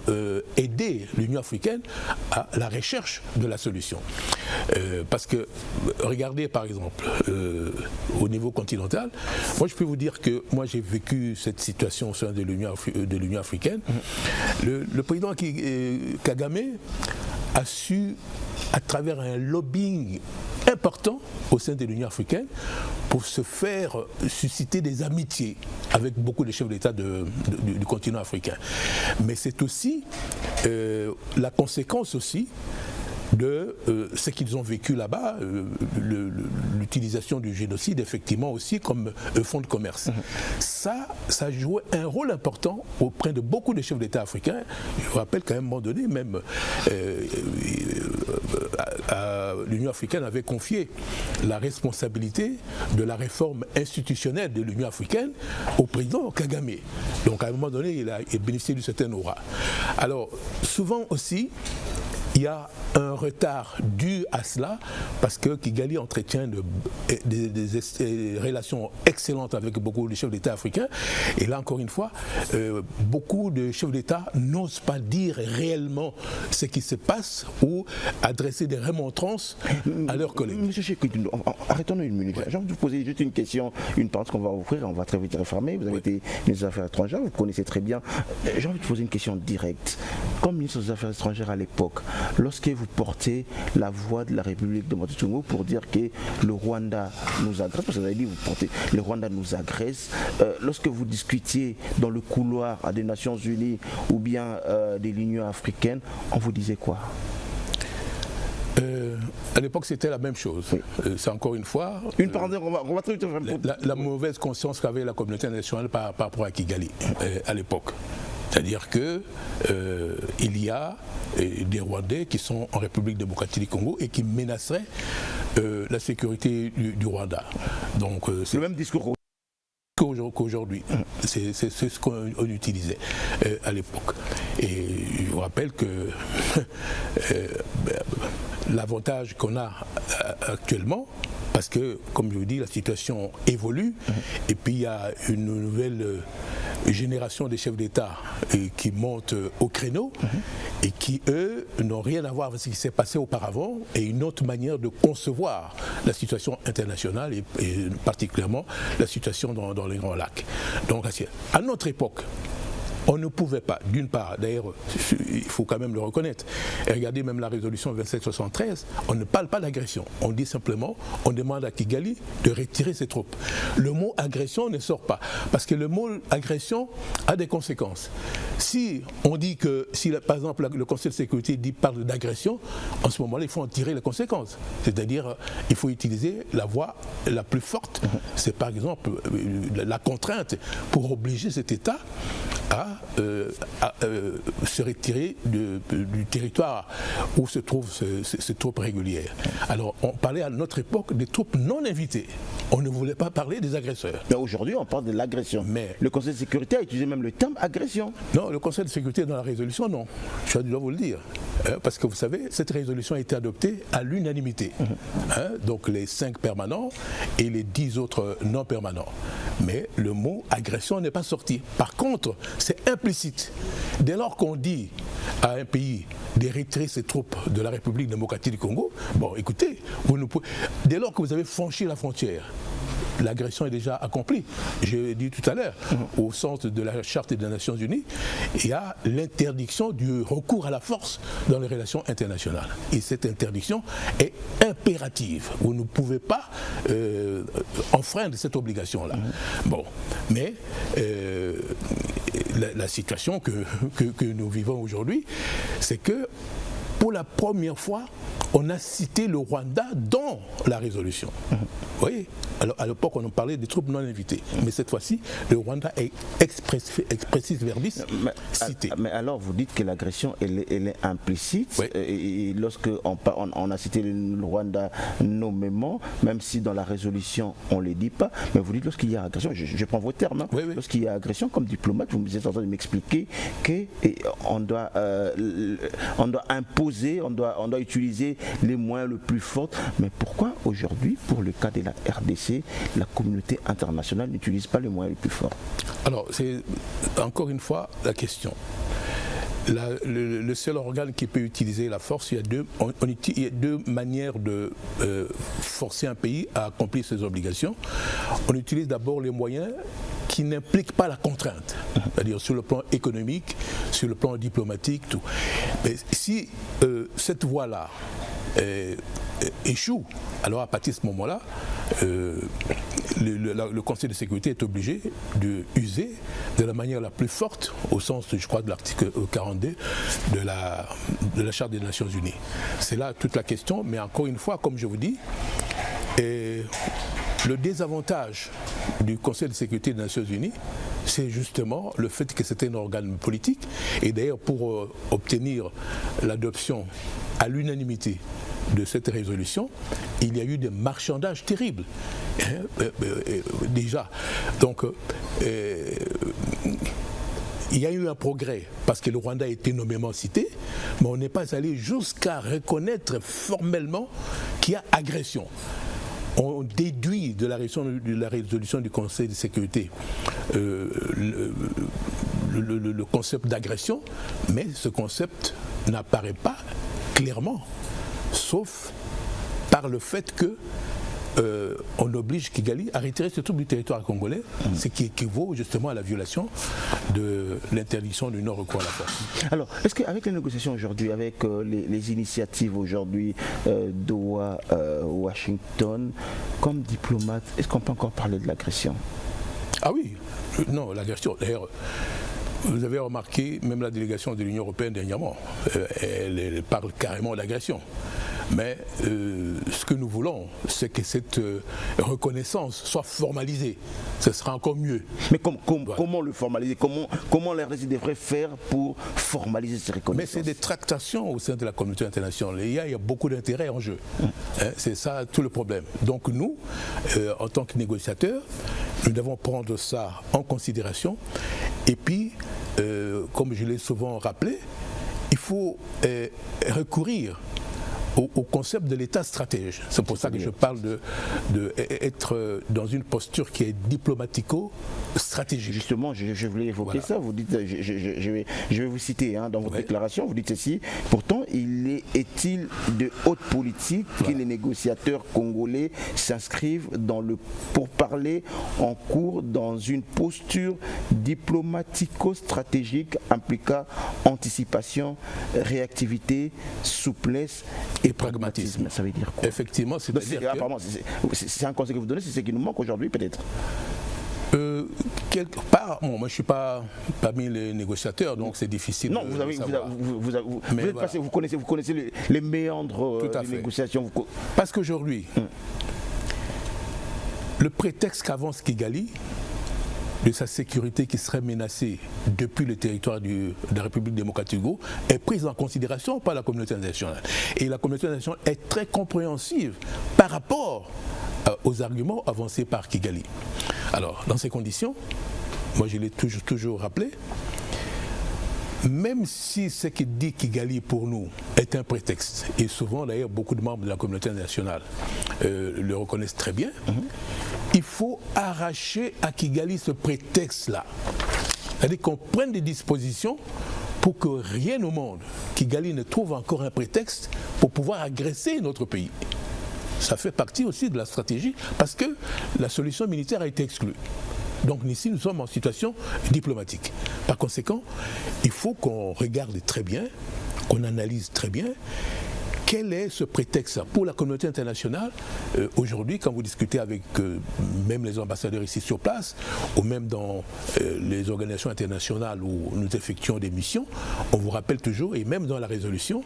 aider l'Union africaine à la recherche de la solution. Parce que, regardez par exemple, au niveau continental, moi je peux vous dire que moi j'ai vécu cette situation au sein de l'Union africaine. Le président Kagame a su, à travers un lobbying important au sein de l'Union africaine, pour se faire susciter des amitiés avec beaucoup de chefs d'État du continent africain. Mais c'est aussi la conséquence aussi de ce qu'ils ont vécu là-bas, l'utilisation du génocide effectivement aussi comme fonds de commerce. Ça jouait un rôle important auprès de beaucoup de chefs d'État africains. Je vous rappelle qu'à un moment donné, même l'Union africaine avait confié la responsabilité de la réforme institutionnelle de l'Union africaine au président Kagame. Donc à un moment donné, il a bénéficié d'une certaine aura. Alors souvent aussi, il y a un retard dû à cela parce que Kigali entretient des relations excellentes avec beaucoup de chefs d'État africains. Et là, encore une fois, beaucoup de chefs d'État n'osent pas dire réellement ce qui se passe ou adresser des remontrances à leurs collègues. Monsieur Cheikh, arrêtons-nous une minute. Ouais. J'ai envie de vous poser juste une question, une parenthèse qu'on va ouvrir, on va très vite refermer. Vous avez été ministre des Affaires étrangères, vous connaissez très bien. J'ai envie de vous poser une question directe. Comme ministre des Affaires étrangères à l'époque, lorsque vous portez la voix de la République démocratique du Congo pour dire que le Rwanda nous agresse, parce que vous avez dit vous portez le Rwanda nous agresse, lorsque vous discutiez dans le couloir à des Nations Unies ou bien de l'Union africaine, on vous disait quoi? À l'époque, c'était la même chose. Oui. C'est encore une fois une parenthèse, on va très vite la mauvaise conscience qu'avait la communauté internationale par rapport à Kigali à l'époque. C'est-à-dire qu'il y a des Rwandais qui sont en République démocratique du Congo et qui menaceraient la sécurité du Rwanda. Donc, c'est le même discours qu'aujourd'hui. C'est ce qu'on utilisait à l'époque. Et je vous rappelle que l'avantage qu'on a actuellement, parce que, comme je vous dis, la situation évolue, et puis il y a une nouvelle génération des chefs d'État qui montent au créneau et qui, eux, n'ont rien à voir avec ce qui s'est passé auparavant et une autre manière de concevoir la situation internationale et particulièrement la situation dans les Grands Lacs. Donc, à notre époque, on ne pouvait pas, d'une part, d'ailleurs, il faut quand même le reconnaître, et regardez même la résolution 2773, on ne parle pas d'agression, on dit simplement, on demande à Kigali de retirer ses troupes. Le mot agression ne sort pas, parce que le mot agression a des conséquences. Si on dit que, si par exemple le Conseil de sécurité parle d'agression, en ce moment-là, il faut en tirer les conséquences. C'est-à-dire, il faut utiliser la voie la plus forte, c'est par exemple la contrainte pour obliger cet État à se retirer du territoire où se trouvent ces troupes régulières. Alors, on parlait à notre époque des troupes non invitées. On ne voulait pas parler des agresseurs. Mais aujourd'hui, on parle de l'agression. Mais le Conseil de sécurité a utilisé même le terme agression. Non, le Conseil de sécurité dans la résolution, non. Je dois vous le dire. Parce que vous savez, cette résolution a été adoptée à l'unanimité. Donc les 5 permanents et les 10 autres non permanents. Mais le mot agression n'est pas sorti. Par contre, c'est implicite. Dès lors qu'on dit à un pays de retirer ses troupes de la République démocratique du Congo, bon, écoutez, dès lors que vous avez franchi la frontière, l'agression est déjà accomplie. J'ai dit tout à l'heure, au sens de la Charte des Nations Unies, il y a l'interdiction du recours à la force dans les relations internationales. Et cette interdiction est impérative. Vous ne pouvez pas enfreindre cette obligation-là. Bon, mais la situation que nous vivons aujourd'hui, c'est que pour la première fois, on a cité le Rwanda dans la résolution. Vous voyez ? Alors, à l'époque, on en parlait des troupes non invitées. Mais cette fois-ci, le Rwanda est expressis verbis cité. Mais alors, vous dites que l'agression, elle est implicite. Oui. Et lorsque on a cité le Rwanda nommément, même si dans la résolution, on ne les dit pas, mais vous dites lorsqu'il y a agression, je prends vos termes, hein, oui. Lorsqu'il y a agression, comme diplomate, vous êtes en train de m'expliquer qu'on doit imposer, on doit utiliser les moyens le plus forts. Mais pourquoi aujourd'hui, pour le cas de la RDC, la communauté internationale n'utilise pas les moyens les plus forts? Alors, c'est encore une fois la question. Le seul organe qui peut utiliser la force, il y a deux manières de forcer un pays à accomplir ses obligations. On utilise d'abord les moyens qui n'impliquent pas la contrainte, c'est-à-dire sur le plan économique, sur le plan diplomatique, tout. Mais si cette voie-là échoue, alors à partir de ce moment-là, le Conseil de sécurité est obligé d'user de la manière la plus forte, au sens, je crois, de l'article 42 de la Charte des Nations Unies. C'est là toute la question, mais encore une fois, comme je vous dis, le désavantage du Conseil de sécurité des Nations Unies, c'est justement le fait que c'est un organe politique. Et d'ailleurs, pour obtenir l'adoption à l'unanimité de cette résolution, il y a eu des marchandages terribles. Déjà. Donc, il y a eu un progrès parce que le Rwanda a été nommément cité, mais on n'est pas allé jusqu'à reconnaître formellement qu'il y a agression. On déduit de la résolution du Conseil de sécurité le concept d'agression, mais ce concept n'apparaît pas clairement, sauf par le fait que on oblige Kigali à retirer ses troupes du territoire congolais, ce qui équivaut justement à la violation de l'interdiction du non-recours à la force. Alors, est-ce qu'avec les négociations aujourd'hui, avec les initiatives aujourd'hui Doha, Washington, comme diplomate, est-ce qu'on peut encore parler de l'agression? Ah oui, non, l'agression, d'ailleurs, vous avez remarqué, même la délégation de l'Union européenne dernièrement, elle parle carrément d'agression. Mais ce que nous voulons, c'est que cette reconnaissance soit formalisée. Ce sera encore mieux. Mais comment le formaliser? Comment la RDC devrait faire pour formaliser ces reconnaissances? Mais c'est des tractations au sein de la communauté internationale. Il y a beaucoup d'intérêts en jeu. Hein, c'est ça tout le problème. Donc nous, en tant que négociateurs, nous devons prendre ça en considération. Et puis, comme je l'ai souvent rappelé, il faut recourir au concept de l'État stratège. C'est pour ça que je parle d'être dans une posture qui est diplomatico-stratégique. Justement, je voulais évoquer ça. Vous dites, je vais vous citer dans votre déclaration, vous dites ceci: pourtant, est-il de haute politique que les négociateurs congolais s'inscrivent dans le pourparler en cours dans une posture diplomatico-stratégique impliquant anticipation, réactivité, souplesse et pragmatisme. Ça veut dire quoi? Effectivement, c'est un conseil que vous donnez, c'est ce qui nous manque aujourd'hui peut-être. Quelque part, bon, moi je ne suis pas parmi les négociateurs, donc c'est difficile. Non, vous connaissez les méandres des négociations. Parce qu'aujourd'hui, le prétexte qu'avance Kigali de sa sécurité qui serait menacée depuis le territoire de la République démocratique du Congo est prise en considération par la communauté internationale. Et la communauté internationale est très compréhensive par rapport aux arguments avancés par Kigali. Alors, dans ces conditions, moi je l'ai toujours rappelé, même si ce que dit Kigali pour nous est un prétexte, et souvent d'ailleurs beaucoup de membres de la communauté internationale le reconnaissent très bien, il faut arracher à Kigali ce prétexte-là. C'est-à-dire qu'on prenne des dispositions pour que rien au monde, Kigali ne trouve encore un prétexte pour pouvoir agresser notre pays. Ça fait partie aussi de la stratégie parce que la solution militaire a été exclue. Donc ici, nous sommes en situation diplomatique. Par conséquent, il faut qu'on regarde très bien, qu'on analyse très bien quel est ce prétexte pour la communauté internationale. Aujourd'hui, quand vous discutez avec même les ambassadeurs ici sur place, ou même dans les organisations internationales où nous effectuons des missions, on vous rappelle toujours, et même dans la résolution,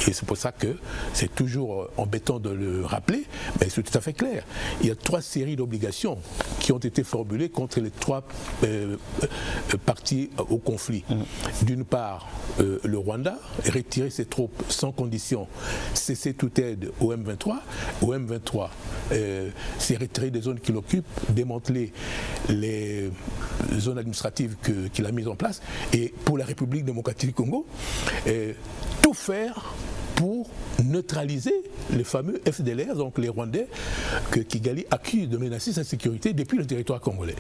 et c'est pour ça que c'est toujours embêtant de le rappeler, mais c'est tout à fait clair. Il y a 3 séries d'obligations qui ont été formulées contre les 3 parties au conflit. D'une part, le Rwanda, retirer ses troupes sans condition, cesser toute aide au M23. Au M23, c'est retirer des zones qu'il occupe, démanteler les zones administratives qu'il a mises en place. Et pour la République démocratique du Congo, tout faire pour neutraliser les fameux FDLR, donc les Rwandais, que Kigali accuse de menacer sa sécurité depuis le territoire congolais.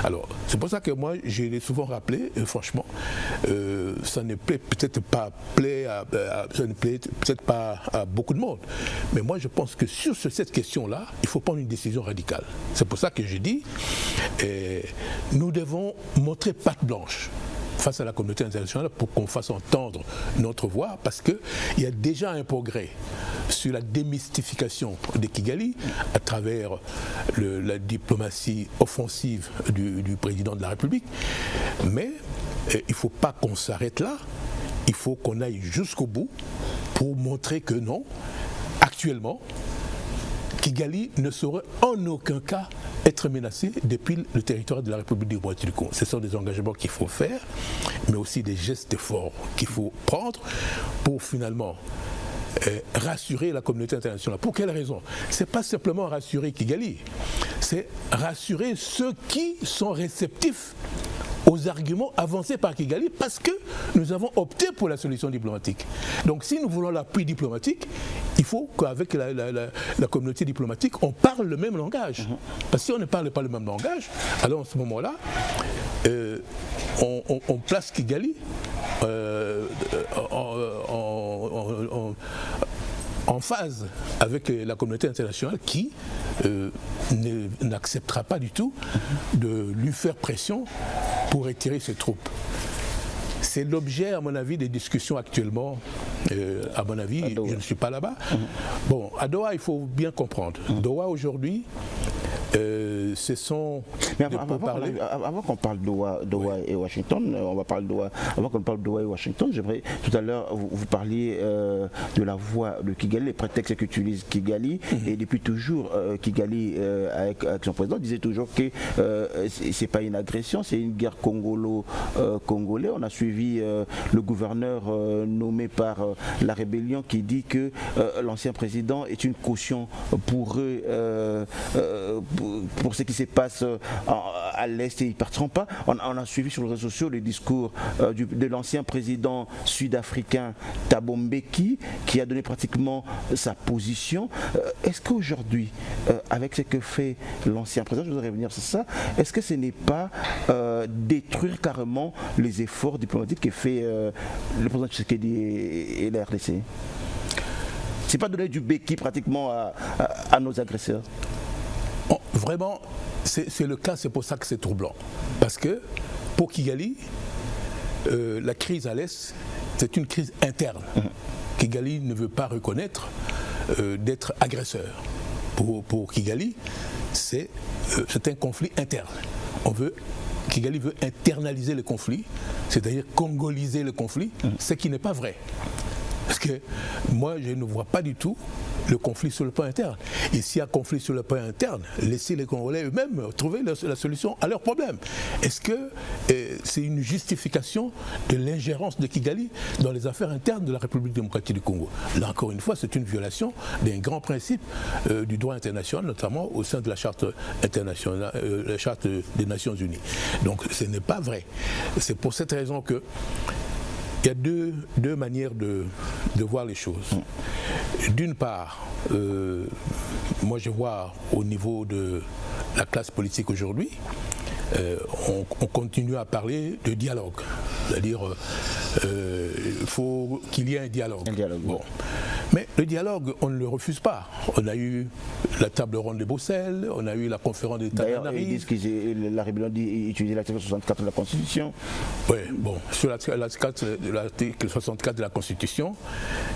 Alors, c'est pour ça que moi, je l'ai souvent rappelé, franchement, ça ne plaît peut-être pas, peut-être pas à beaucoup de monde, mais moi je pense que sur cette question-là, il faut prendre une décision radicale. C'est pour ça que je dis, nous devons montrer patte blanche face à la communauté internationale pour qu'on fasse entendre notre voix, parce qu'il y a déjà un progrès sur la démystification de Kigali à travers la diplomatie offensive du président de la République. Mais il ne faut pas qu'on s'arrête là, il faut qu'on aille jusqu'au bout pour montrer que non, actuellement, Kigali ne saurait en aucun cas être menacé depuis le territoire de la République démocratique du Congo. Ce sont des engagements qu'il faut faire, mais aussi des gestes forts qu'il faut prendre pour finalement rassurer la communauté internationale. Pour quelle raison? Ce n'est pas simplement rassurer Kigali, c'est rassurer ceux qui sont réceptifs aux arguments avancés par Kigali, parce que nous avons opté pour la solution diplomatique. Donc si nous voulons l'appui diplomatique, il faut qu'avec la communauté diplomatique, on parle le même langage. Parce que si on ne parle pas le même langage, alors en ce moment-là, on place Kigali en phase avec la communauté internationale qui n'acceptera pas du tout de lui faire pression pour retirer ses troupes. C'est l'objet, à mon avis, des discussions actuellement. À mon avis, je ne suis pas là-bas. Bon, à Doha, il faut bien comprendre. Doha, aujourd'hui, ce sont mais avant qu'on parle d'Ottawa et Washington, on va parler d'Ottawa. Avant qu'on parle d'Ottawa et Washington, j'aimerais, tout à l'heure, vous parliez de la voix de Kigali, les prétextes qu'utilise Kigali, et depuis toujours, Kigali, avec son président, disait toujours que c'est pas une agression, c'est une guerre congolais. On a suivi le gouverneur nommé par la rébellion qui dit que l'ancien président est une caution pour eux, pour ce qui se passe à l'Est, et ils ne partiront pas. On a suivi sur les réseaux sociaux le discours de l'ancien président sud-africain Thabo Mbeki, qui a donné pratiquement sa position. Est-ce qu'aujourd'hui, avec ce que fait l'ancien président, je voudrais revenir sur ça, est-ce que ce n'est pas détruire carrément les efforts diplomatiques que fait le président Tshisekedi et la RDC? C'est pas donner du béquille pratiquement à nos agresseurs? Bon, vraiment, c'est le cas, c'est pour ça que c'est troublant. Parce que pour Kigali, la crise à l'Est, c'est une crise interne. Kigali ne veut pas reconnaître d'être agresseur. Pour Kigali, c'est un conflit interne. Kigali veut internaliser le conflit, c'est-à-dire congoliser le conflit, ce qui n'est pas vrai. Parce que moi, je ne vois pas du tout le conflit sur le plan interne. Et s'il y a conflit sur le plan interne, laissez les Congolais eux-mêmes trouver la solution à leurs problèmes. Est-ce que c'est une justification de l'ingérence de Kigali dans les affaires internes de la République démocratique du Congo? Là, encore une fois, c'est une violation d'un grand principe du droit international, notamment au sein de la Charte internationale, la Charte des Nations Unies. Donc, ce n'est pas vrai. C'est pour cette raison que il y a deux manières de voir les choses. D'une part, moi je vois au niveau de la classe politique aujourd'hui, on continue à parler de dialogue. C'est-à-dire, il faut qu'il y ait un dialogue. Bon. Mais le dialogue, on ne le refuse pas. On a eu la table ronde de Bruxelles, on a eu la conférence des États. D'ailleurs, ils disent que la rébellion dit utiliser l'article 64 de la Constitution. Oui, bon, sur l'article 64 de la Constitution,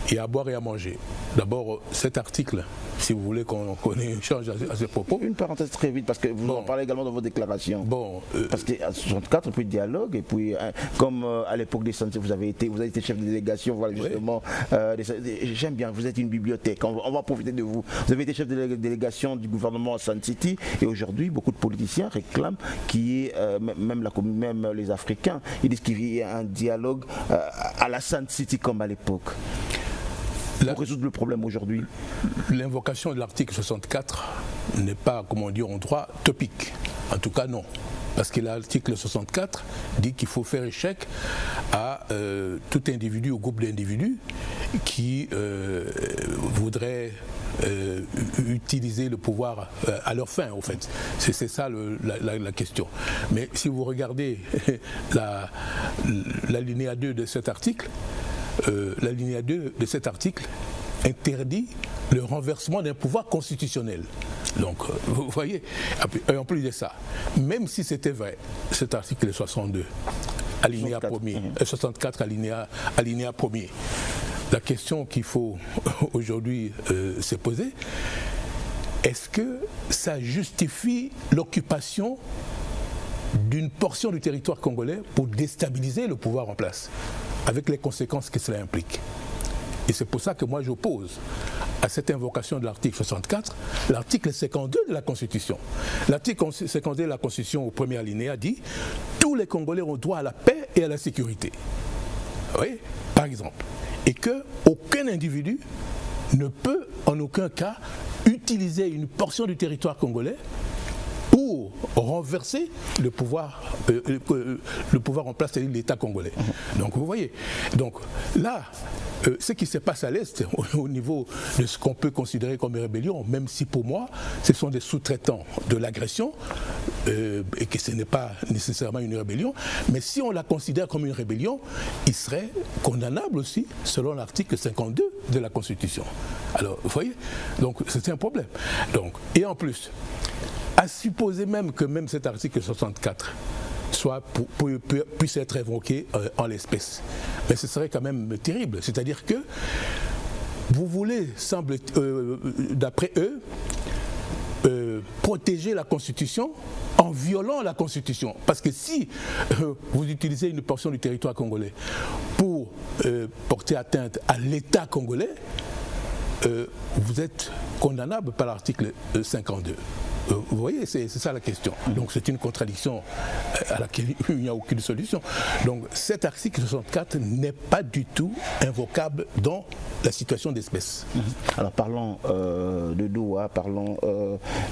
il y a à boire et à manger. D'abord, cet article, si vous voulez qu'on échange à ce propos. Une parenthèse très vite, parce que vous en parlez également dans vos déclarations. Bon, parce que 64, puis dialogue, et puis comme à l'époque des santé, vous avez été chef de délégation, voilà justement. J'aime bien, vous êtes une bibliothèque, on va profiter de vous. Vous avez été chef de délégation du gouvernement à Sun City, et aujourd'hui, beaucoup de politiciens réclament qu'il y ait, même les Africains, ils disent qu'il y ait un dialogue à la Sun City comme à l'époque. Pour résoudre le problème aujourd'hui. L'invocation de l'article 64 n'est pas, comme on dit en droit, topique. En tout cas, non. Parce que l'article 64 dit qu'il faut faire échec à tout individu ou groupe d'individus qui voudrait utiliser le pouvoir à leur fin, au fait. C'est ça la question. Mais si vous regardez l'alinéa 2 de cet article, l'alinéa 2 de cet article interdit le renversement d'un pouvoir constitutionnel. Donc, vous voyez, et en plus de ça, même si c'était vrai, cet article 62, alinéa 1er, 64, alinéa 1er, la question qu'il faut aujourd'hui se poser, est-ce que ça justifie l'occupation d'une portion du territoire congolais pour déstabiliser le pouvoir en place, avec les conséquences que cela implique? Et c'est pour ça que moi j'oppose à cette invocation de l'article 64, l'article 52 de la Constitution. L'article 52 de la Constitution, au premier alinéa, dit « Tous les Congolais ont droit à la paix et à la sécurité. » Oui, par exemple. Et qu'aucun individu ne peut en aucun cas utiliser une portion du territoire congolais pour renverser le pouvoir en place, c'est-à-dire l'État congolais. Donc vous voyez, donc là, ce qui se passe à l'Est, au niveau de ce qu'on peut considérer comme une rébellion, même si pour moi, ce sont des sous-traitants de l'agression, et que ce n'est pas nécessairement une rébellion, mais si on la considère comme une rébellion, il serait condamnable aussi, selon l'article 52 de la Constitution. Alors, vous voyez, donc c'est un problème. Donc, et en plus, à supposer même que même cet article 64 puisse être évoqué en l'espèce. Mais ce serait quand même terrible. C'est-à-dire que vous voulez, d'après eux, protéger la Constitution en violant la Constitution. Parce que si vous utilisez une portion du territoire congolais pour porter atteinte à l'État congolais, vous êtes condamnable par l'article 52. Vous voyez, c'est ça la question. Donc c'est une contradiction à laquelle il n'y a aucune solution. Donc cet article 64 n'est pas du tout invocable dans la situation d'espèce. Alors parlons de Doha, parlons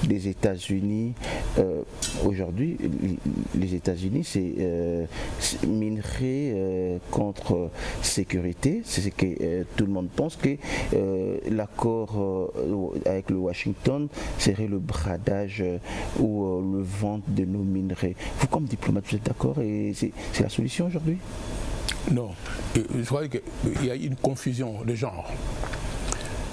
des États-Unis. Aujourd'hui, les États-Unis, c'est minerai contre sécurité. C'est ce que tout le monde pense, que l'accord avec le Washington serait le bradage ou le vente de nos minerais. Vous, comme diplomate, vous êtes d'accord et c'est la solution aujourd'hui? Non. Je crois qu'il y a une confusion de genre.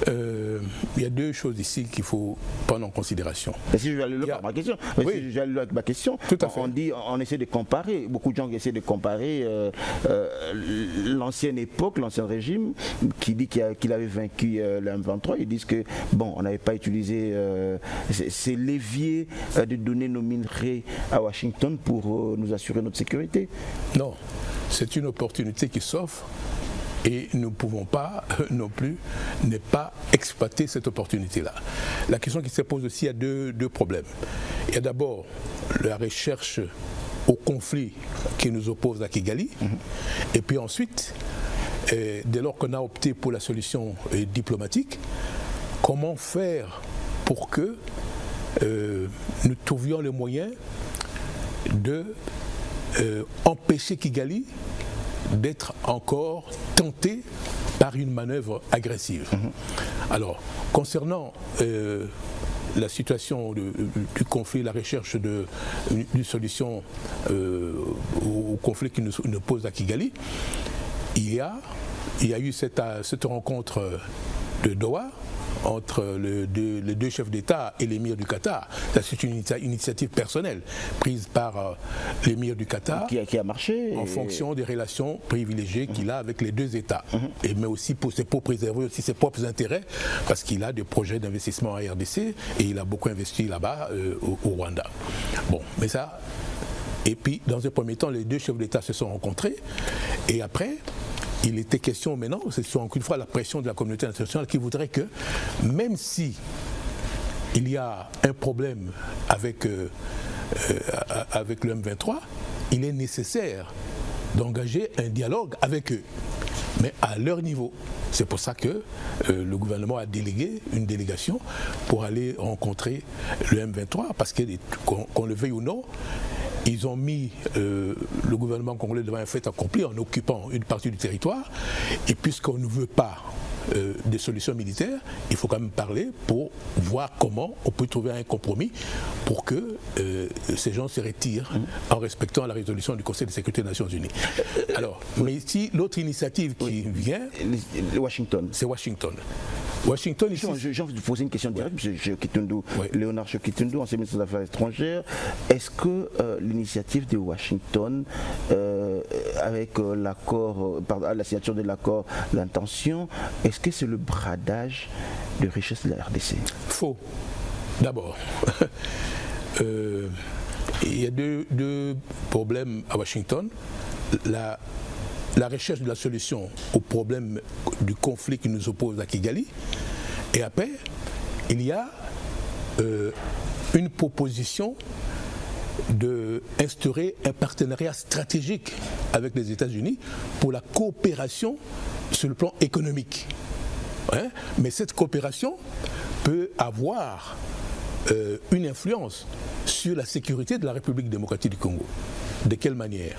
Il y a deux choses ici qu'il faut prendre en considération. Mais si je vais aller là par ma question, oui. Si je vais aller là avec ma question, on essaie de comparer. Beaucoup de gens essaient de comparer l'ancienne époque, l'ancien régime, qui dit qu'il avait vaincu le M23. Ils disent que bon, on n'avait pas utilisé ces leviers de donner nos minerais à Washington pour nous assurer notre sécurité. Non, c'est une opportunité qui s'offre. Et nous ne pouvons pas non plus ne pas exploiter cette opportunité-là. La question qui se pose aussi, il y a deux problèmes. Il y a d'abord la recherche au conflit qui nous oppose à Kigali. Et puis ensuite, dès lors qu'on a opté pour la solution diplomatique, comment faire pour que nous trouvions les moyens de empêcher Kigali d'être encore tenté par une manœuvre agressive. Alors, concernant la situation du conflit, la recherche d'une solution au conflit qui nous pose à Kigali, il y a eu cette rencontre de Doha entre les deux chefs d'État et l'émir du Qatar. C'est une initiative personnelle prise par l'émir du Qatar qui a marché en fonction des relations privilégiées qu'il a avec les deux États. Mais aussi pour préserver aussi ses propres intérêts, parce qu'il a des projets d'investissement en RDC et il a beaucoup investi là-bas au Rwanda. Bon, mais ça... Et puis, dans un premier temps, les deux chefs d'État se sont rencontrés et après... Il était question maintenant, c'est encore une fois la pression de la communauté internationale qui voudrait que, même si il y a un problème avec le M23, il est nécessaire d'engager un dialogue avec eux, mais à leur niveau. C'est pour ça que le gouvernement a délégué une délégation pour aller rencontrer le M23, parce que, qu'on le veuille ou non, ils ont mis le gouvernement congolais devant un fait accompli en occupant une partie du territoire. Et puisqu'on ne veut pas des solutions militaires, il faut quand même parler pour voir comment on peut trouver un compromis pour que ces gens se retirent en respectant la résolution du Conseil de sécurité des Nations Unies. Alors, mais ici, l'autre initiative qui vient... Washington. C'est Washington. Washington, ici... J'ai envie de vous poser une question directe, M. Kitundu, Léonard Kitundu, ancien ministre des Affaires étrangères. Est-ce que l'initiative de Washington, avec l'accord, la signature de l'accord d'intention, est-ce que c'est le bradage de richesse de la RDC? Faux. D'abord, il y a deux problèmes à Washington. La recherche de la solution au problème du conflit qui nous oppose à Kigali. Et après, il y a une proposition d'instaurer un partenariat stratégique avec les États-Unis pour la coopération sur le plan économique. Mais cette coopération peut avoir une influence sur la sécurité de la République démocratique du Congo. De quelle manière?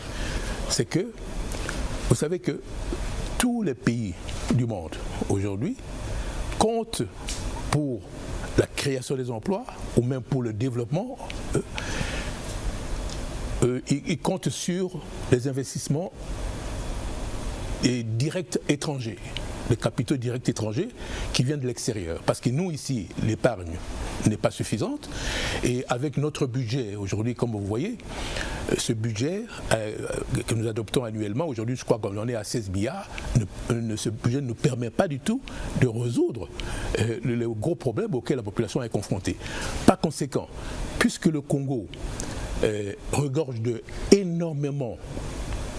C'est que vous savez que tous les pays du monde aujourd'hui comptent pour la création des emplois ou même pour le développement, ils comptent sur les investissements directs étrangers, les capitaux directs étrangers qui viennent de l'extérieur. Parce que nous ici, l'épargne n'est pas suffisante. Et avec notre budget aujourd'hui, comme vous voyez, ce budget que nous adoptons annuellement, aujourd'hui je crois qu'on en est à 16 milliards, ce budget ne nous permet pas du tout de résoudre le gros problème auquel la population est confrontée. Par conséquent, puisque le Congo regorge énormément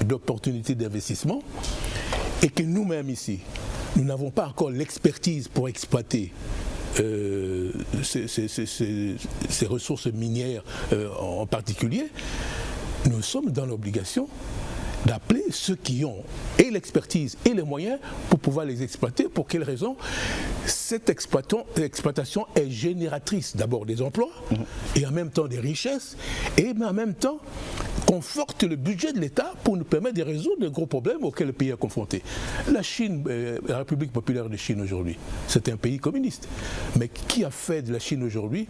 d'opportunités d'investissement et que nous-mêmes ici, nous n'avons pas encore l'expertise pour exploiter ces ressources minières en particulier, nous sommes dans l'obligation d'appeler ceux qui ont et l'expertise et les moyens pour pouvoir les exploiter. Pour quelles raisons? Cette exploitation est génératrice d'abord des emplois et en même temps des richesses, et en même temps conforte le budget de l'État pour nous permettre de résoudre les gros problèmes auxquels le pays est confronté. La Chine, la République populaire de Chine aujourd'hui, c'est un pays communiste. Mais qui a fait de la Chine aujourd'hui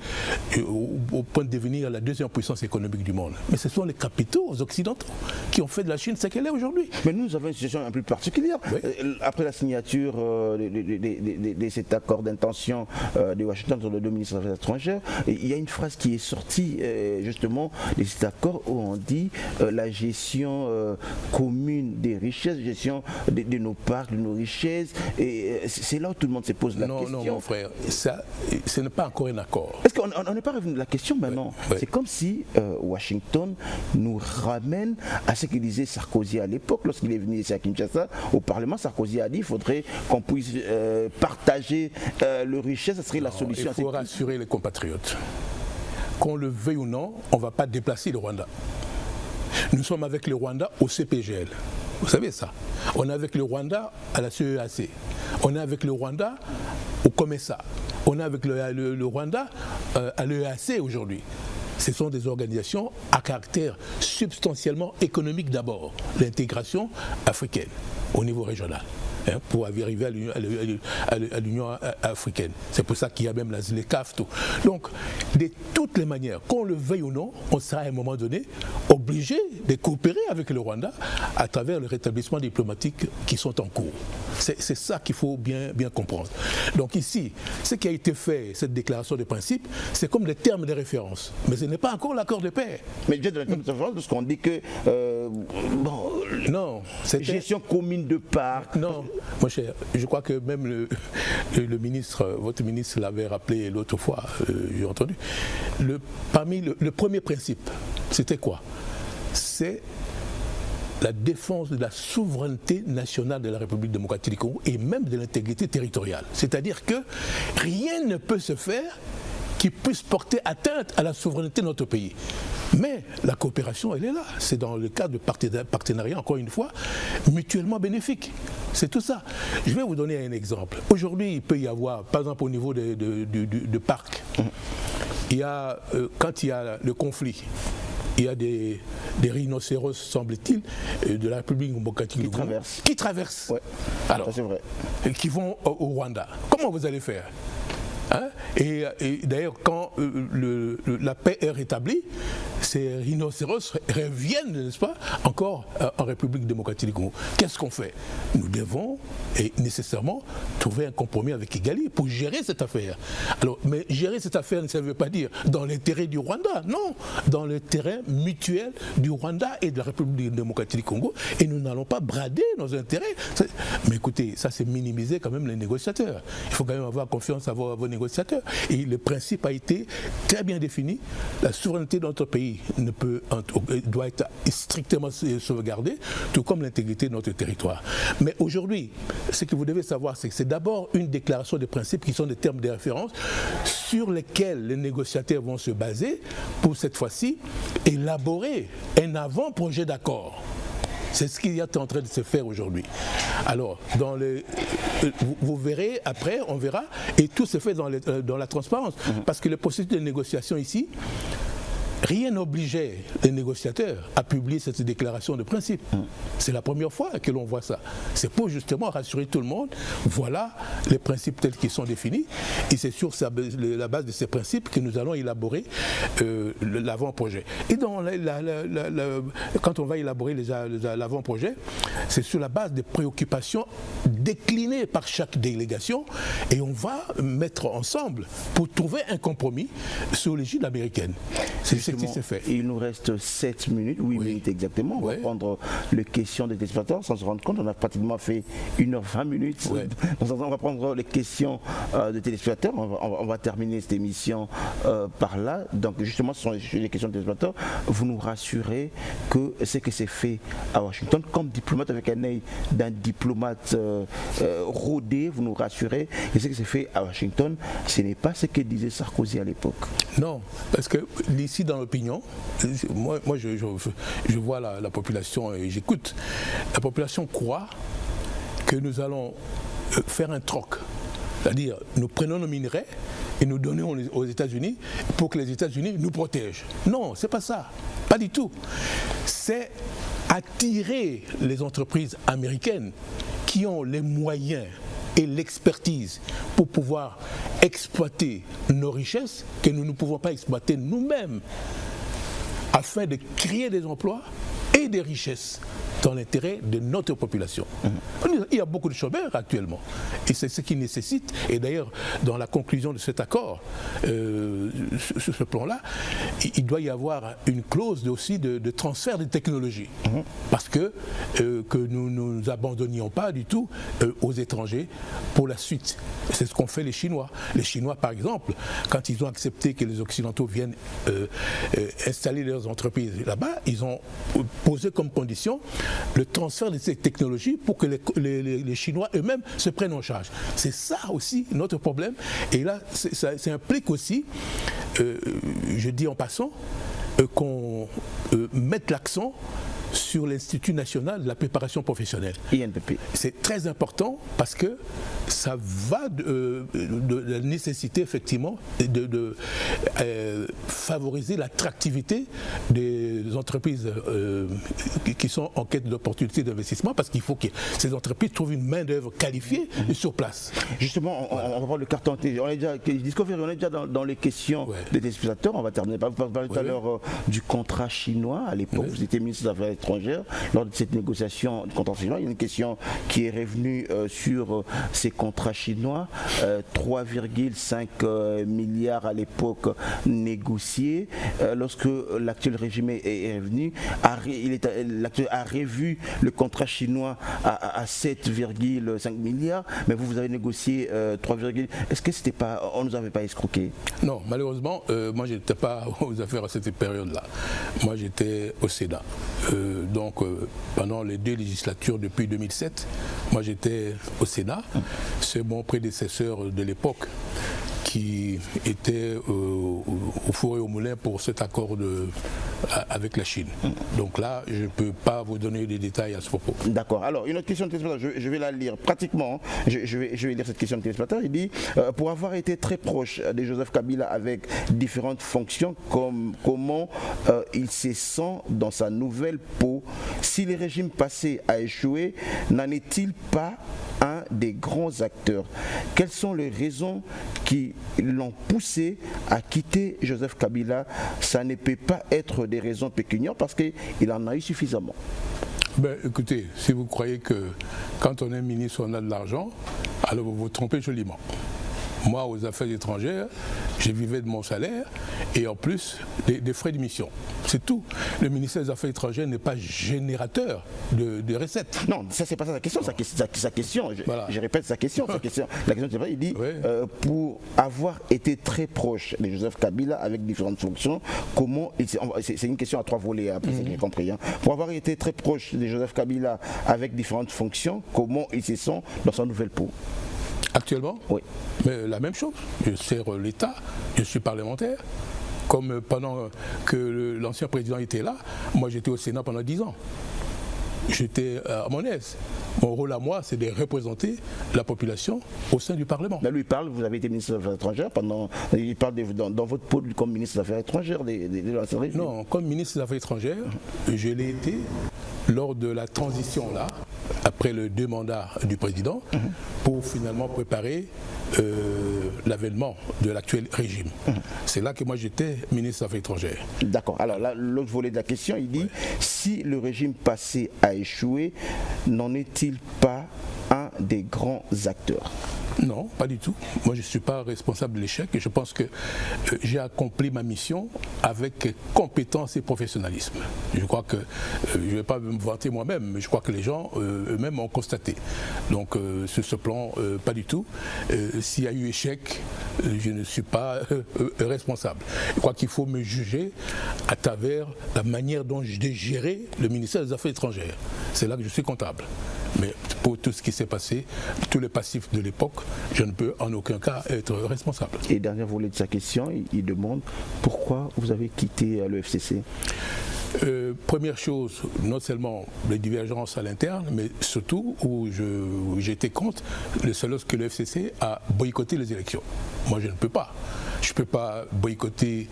au point de devenir la deuxième puissance économique du monde? Mais ce sont les capitaux occidentaux qui ont fait de la Chine ce qu'elle est aujourd'hui. Mais nous avons une situation un peu particulière. Oui. Après la signature de cet accord d'intention de Washington sur le deux ministres des Affaires étrangères, il y a une phrase qui est sortie justement de cet accord où on dit la gestion commune des richesses, gestion de nos parcs, de nos richesses, et c'est là où tout le monde se pose la question. Non, mon frère, ça, ce n'est pas encore un accord. Est-ce qu'on n'est pas revenu de la question maintenant? Oui. C'est comme si Washington nous ramène à ce que disait Sarkozy à l'époque, lorsqu'il est venu ici à Kinshasa, au Parlement. Sarkozy a dit qu'il faudrait qu'on puisse partager les richesses, ça serait la solution. Il faut rassurer les compatriotes. Qu'on le veuille ou non, on ne va pas déplacer le Rwanda. Nous sommes avec le Rwanda au CPGL. Vous savez ça. On est avec le Rwanda à la CEAC. On est avec le Rwanda au COMESA. On est avec le Rwanda à l'EAC aujourd'hui. Ce sont des organisations à caractère substantiellement économique d'abord. L'intégration africaine au niveau régional. Pour arriver à l'Union africaine. C'est pour ça qu'il y a même la ZLECAf. Donc, de toutes les manières, qu'on le veuille ou non, on sera à un moment donné obligé de coopérer avec le Rwanda à travers le rétablissement diplomatique qui sont en cours. C'est ça qu'il faut bien comprendre. Donc ici, ce qui a été fait, cette déclaration de principe, c'est comme des termes de référence. Mais ce n'est pas encore l'accord de paix. Mais déjà de la terme de référence, parce qu'on dit que non, gestion commune de parcs. Non. Mon cher, je crois que même le ministre, votre ministre l'avait rappelé l'autre fois, j'ai entendu. Parmi le premier principe, c'était quoi? C'est la défense de la souveraineté nationale de la République démocratique du Congo et même de l'intégrité territoriale. C'est-à-dire que rien ne peut se faire qui puisse porter atteinte à la souveraineté de notre pays. Mais la coopération, elle est là. C'est dans le cadre de partenariat, encore une fois, mutuellement bénéfique. C'est tout ça. Je vais vous donner un exemple. Aujourd'hui, il peut y avoir, par exemple au niveau de parcs, il y a, quand il y a le conflit, il y a des rhinocéros, semble-t-il, de la République démocratique du Congo qui traversent. Ouais. Alors, ça, c'est vrai. Qui vont au Rwanda. Comment vous allez faire? Et d'ailleurs, quand la paix est rétablie, ces rhinocéros reviennent, n'est-ce pas, encore en République démocratique du Congo. Qu'est-ce qu'on fait? Nous devons nécessairement trouver un compromis avec Kigali pour gérer cette affaire. Alors, mais gérer cette affaire, ça ne veut pas dire dans l'intérêt du Rwanda, non, dans l'intérêt mutuel du Rwanda et de la République démocratique du Congo. Et nous n'allons pas brader nos intérêts. Mais écoutez, ça c'est minimiser quand même les négociateurs. Il faut quand même avoir confiance à vos négociateurs. Et le principe a été très bien défini. La souveraineté de notre pays doit être strictement sauvegardée, tout comme l'intégrité de notre territoire. Mais aujourd'hui, ce que vous devez savoir, c'est que c'est d'abord une déclaration de principes qui sont des termes de référence sur lesquels les négociateurs vont se baser pour cette fois-ci élaborer un avant-projet d'accord. C'est ce qui est en train de se faire aujourd'hui. Alors, vous verrez, après, on verra, et tout se fait dans la transparence. Parce que le processus de négociation ici rien n'obligeait les négociateurs à publier cette déclaration de principe. C'est la première fois que l'on voit ça. C'est pour justement rassurer tout le monde, voilà les principes tels qu'ils sont définis, et c'est sur la base de ces principes que nous allons élaborer l'avant-projet. Et quand on va élaborer l'avant-projet, c'est sur la base des préoccupations déclinées par chaque délégation, et on va mettre ensemble pour trouver un compromis sur l'égide américaine. C'est ce qui s'est fait. Il nous reste 7 minutes, 8 minutes exactement. On va prendre les questions des téléspectateurs sans se rendre compte. On a pratiquement fait 1h20 minutes. On va prendre les questions des téléspectateurs. On va terminer cette émission par là. Donc justement, ce sont les questions des téléspectateurs. Vous nous rassurez que ce que c'est fait à Washington, comme diplomate avec un œil d'un diplomate rodé, vous nous rassurez que ce que c'est fait à Washington, ce n'est pas ce que disait Sarkozy à l'époque. Non, parce que ici dans l'opinion, moi je vois la population et j'écoute. La population croit que nous allons faire un troc. C'est-à-dire, nous prenons nos minerais et nous donnons aux États-Unis pour que les États-Unis nous protègent. Non, c'est pas ça. Pas du tout. C'est attirer les entreprises américaines qui ont les moyens et l'expertise pour pouvoir exploiter nos richesses que nous ne pouvons pas exploiter nous-mêmes, afin de créer des emplois et des richesses dans l'intérêt de notre population. Il y a beaucoup de chômeurs actuellement et c'est ce qui nécessite, et d'ailleurs dans la conclusion de cet accord, sur ce plan-là, il doit y avoir une clause aussi de transfert de technologie, parce que nous ne nous abandonnions pas du tout aux étrangers pour la suite. C'est ce qu'ont fait les Chinois. Les Chinois, par exemple, quand ils ont accepté que les Occidentaux viennent installer leurs entreprises là-bas, ils ont posé comme condition le transfert de ces technologies pour que les Chinois eux-mêmes se prennent en charge. C'est ça aussi notre problème. Et là, ça implique aussi, je dis en passant, qu'on mette l'accent sur l'Institut national de la préparation professionnelle. INPP. C'est très important parce que ça va de la nécessité effectivement de favoriser l'attractivité des entreprises qui sont en quête d'opportunités d'investissement, parce qu'il faut que ces entreprises trouvent une main d'œuvre qualifiée sur place. Justement, on va prendre le carton. On est déjà dans les questions des téléspectateurs. On va terminer. Vous parlez tout à l'heure du contrat chinois. À l'époque, vous étiez ministre des Affaires étrangères. Lors de cette négociation du contrat chinois, il y a une question qui est revenue sur ces contrats chinois. 3,5 milliards à l'époque négociés. Lorsque l'actuel régime est revenu, l'actuel a revu le contrat chinois à 7,5 milliards, mais vous avez négocié 3, est-ce que c'était pas, on ne nous avait pas escroqué? Non, malheureusement, moi je n'étais pas aux affaires à cette période-là. Moi j'étais au Sénat. Donc pendant les 2 législatures depuis 2007, moi j'étais au Sénat. C'est mon prédécesseur de l'époque qui était au four et au moulin pour cet accord avec la Chine. Donc là, je ne peux pas vous donner des détails à ce propos. D'accord. Alors, une autre question de téléspectateur, je vais la lire pratiquement. Je vais lire cette question de téléspectateur. Il dit, pour avoir été très proche de Joseph Kabila avec différentes fonctions, comment il se sent dans sa nouvelle peau? Si le régime passé a échoué, n'en est-il pas un des grands acteurs? Quelles sont les raisons qui l'ont poussé à quitter Joseph Kabila? Ça ne peut pas être des raisons pécuniaires parce qu'il en a eu suffisamment. Ben, écoutez, si vous croyez que quand on est ministre on a de l'argent, alors vous vous trompez joliment. Moi, aux affaires étrangères, je vivais de mon salaire et en plus des frais de mission. C'est tout. Le ministère des Affaires étrangères n'est pas générateur de recettes. Non, ça c'est pas ça sa question. Sa question, je répète sa question. La question, il dit, pour avoir été très proche de Joseph Kabila avec différentes fonctions, comment c'est une question à 3 volets, après ce que j'ai compris. Pour avoir été très proche de Joseph Kabila avec différentes fonctions, comment il se sent dans sa nouvelle peau? Actuellement? Oui. Mais la même chose. Je sers l'État, je suis parlementaire. Comme pendant que l'ancien président était là, moi j'étais au Sénat pendant 10 ans. j'étais à mon aise. Mon rôle à moi, c'est de représenter la population au sein du Parlement. Là, lui parle, vous avez été ministre des Affaires étrangères il parle dans votre pôle comme ministre des Affaires étrangères de l'ancien régime. Non, comme ministre des Affaires étrangères, je l'ai été lors de la transition là, après le 2 mandats du président, pour finalement préparer l'avènement de l'actuel régime. C'est là que moi j'étais ministre des Affaires étrangères. D'accord. Alors là, l'autre volet de la question, il dit, si le régime passé a échoué, n'en est-il pas un des grands acteurs? Non, pas du tout. Moi, je ne suis pas responsable de l'échec et je pense que j'ai accompli ma mission avec compétence et professionnalisme. Je crois que, je ne vais pas me vanter moi-même, mais je crois que les gens eux-mêmes ont constaté. Donc, sur ce plan, pas du tout. S'il y a eu échec, je ne suis pas responsable. Je crois qu'il faut me juger à travers la manière dont j'ai géré le ministère des Affaires étrangères. C'est là que je suis comptable. Mais pour tout ce qui s'est passé, tous les passifs de l'époque, je ne peux en aucun cas être responsable. Et dernier volet de sa question, il demande pourquoi vous avez quitté le FCC. Première chose, non seulement les divergences à l'interne, mais surtout où j'étais contre, c'est lorsque le FCC a boycotté les élections. Moi, je ne peux pas. Je ne peux pas boycotter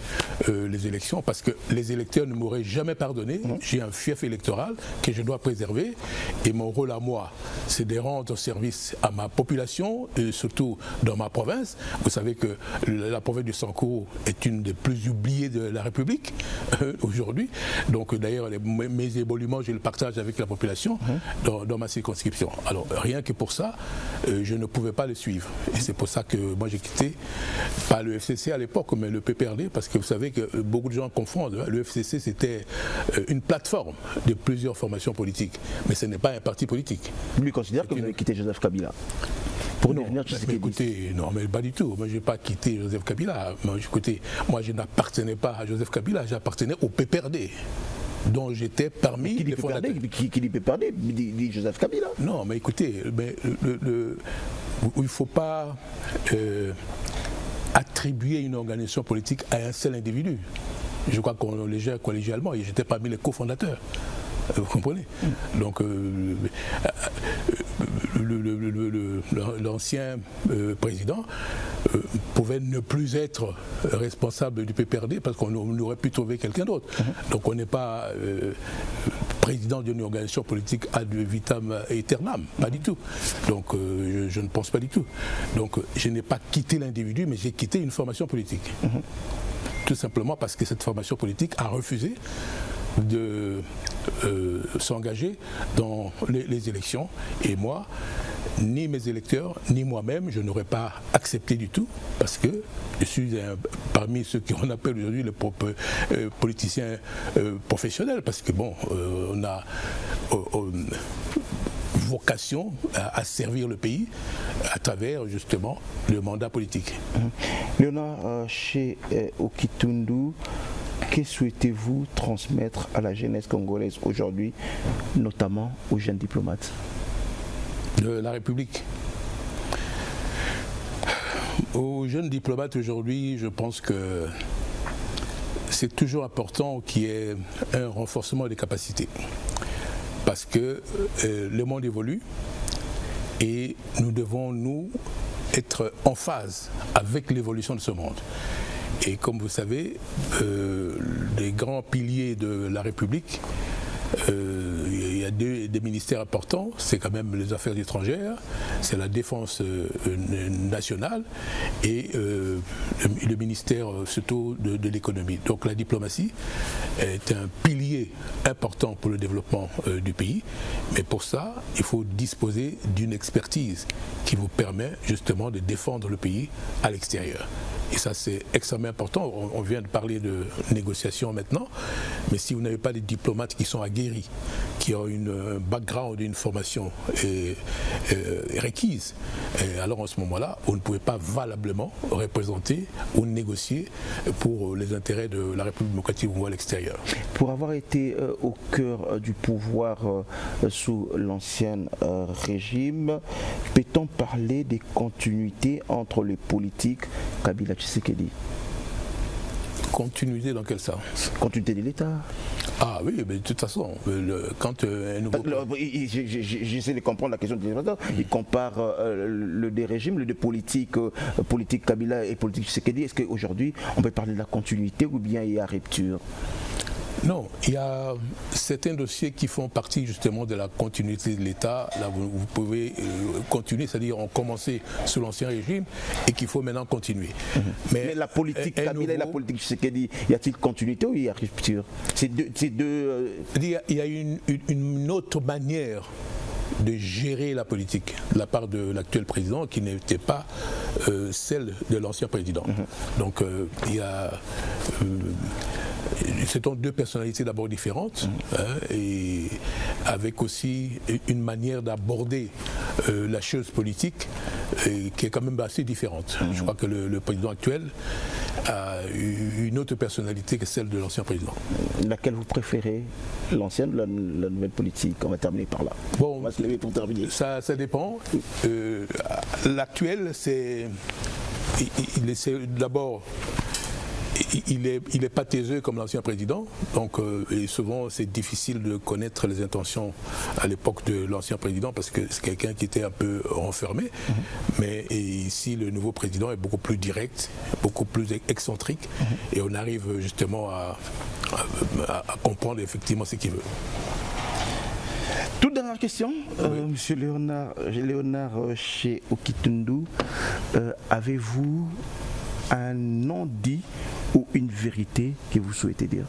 les élections parce que les électeurs ne m'auraient jamais pardonné. J'ai un fief électoral que je dois préserver et mon rôle à moi, c'est de rendre service à ma population et surtout dans ma province. Vous savez que la province du Sankourou est une des plus oubliées de la République aujourd'hui. Donc d'ailleurs, mes évoluements, je le partage avec la population dans ma circonscription. Alors rien que pour ça, je ne pouvais pas le suivre. Et c'est pour ça que moi j'ai quitté, pas le FCC à l'époque, mais le PPRD, parce que vous savez que beaucoup de gens confondent. Le FCC, c'était une plateforme de plusieurs formations politiques, mais ce n'est pas un parti politique. Lui considère que vous avez quitté Joseph Kabila pour devenir Tshisekedi. Écoutez, non, mais pas du tout. Moi, je n'ai pas quitté Joseph Kabila. Écoutez, moi, je n'appartenais pas à Joseph Kabila, j'appartenais au PPRD. Dont j'étais parmi les fondateurs. Qui dit PPRD dit Joseph Kabila. Non, mais écoutez, il ne faut pas attribuer une organisation politique à un seul individu. Je crois qu'on le gère collégialement et j'étais parmi les cofondateurs. Vous comprenez? Donc l'ancien président pouvait ne plus être responsable du PPRD parce qu'on aurait pu trouver quelqu'un d'autre. Donc on n'est pas président d'une organisation politique ad vitam aeternam, pas du tout. Donc je ne pense pas du tout. Donc je n'ai pas quitté l'individu, mais j'ai quitté une formation politique. Tout simplement parce que cette formation politique a refusé de s'engager dans les élections. Et moi, ni mes électeurs, ni moi-même, je n'aurais pas accepté du tout, parce que je suis parmi ceux qu'on appelle aujourd'hui les politiciens professionnels, parce que bon, on a vocation à servir le pays à travers justement le mandat politique. Léonard, chez Okitundu, que souhaitez-vous transmettre à la jeunesse congolaise aujourd'hui, notamment aux jeunes diplomates de la République? Aux jeunes diplomates aujourd'hui, je pense que c'est toujours important qu'il y ait un renforcement des capacités. Parce que le monde évolue et nous devons, nous, être en phase avec l'évolution de ce monde. Et comme vous savez, les grands piliers de la République, il y a des ministères importants, c'est quand même les affaires étrangères, c'est la défense nationale et le ministère surtout de l'économie. Donc la diplomatie est un pilier important pour le développement du pays, mais pour ça, il faut disposer d'une expertise qui vous permet justement de défendre le pays à l'extérieur. Et ça, c'est extrêmement important. On vient de parler de négociations maintenant, mais si vous n'avez pas des diplomates qui sont aguerris, qui ont un background, une formation requise, alors en ce moment-là, vous ne pouvez pas valablement représenter ou négocier pour les intérêts de la République démocratique ou à l'extérieur. Pour avoir été au cœur du pouvoir sous l'ancien régime, peut-on parler des continuités entre les politiques Kabila Tshisekedi? Continuité dans quel sens? Continuité de l'État. Ah oui, mais de toute façon, quand un nouveau... J'essaie de comprendre la question de l'État. Il compare le deux régimes, le deux politiques, politique Kabila et politique Tshisekedi. Est-ce qu'aujourd'hui, on peut parler de la continuité ou bien il y a rupture? Non, il y a certains dossiers qui font partie justement de la continuité de l'État. Là, vous pouvez continuer, c'est-à-dire on commençait sous l'ancien régime et qu'il faut maintenant continuer. Mais la politique Kabila et la politique Tshisekedi, y a-t-il continuité ou il y a rupture? C'est deux. Il y a une autre manière de gérer la politique de la part de l'actuel président qui n'était pas celle de l'ancien président. Donc il y a... ce sont deux personnalités d'abord différentes, et avec aussi une manière d'aborder la chose politique qui est quand même assez différente. Je crois que le président actuel a une autre personnalité que celle de l'ancien président. Laquelle vous préférez? L'ancienne ou la nouvelle politique? On va terminer par là. Bon, on va se lever pour terminer. Ça dépend. L'actuel, c'est... Il essaie d'abord... Il n'est pas taiseux comme l'ancien président, donc et souvent c'est difficile de connaître les intentions à l'époque de l'ancien président parce que c'est quelqu'un qui était un peu renfermé, mais ici le nouveau président est beaucoup plus direct, beaucoup plus excentrique, et on arrive justement à comprendre effectivement ce qu'il veut. Toute dernière question, Monsieur Léonard chez Okitundu, avez-vous un non-dit ou une vérité que vous souhaitez dire?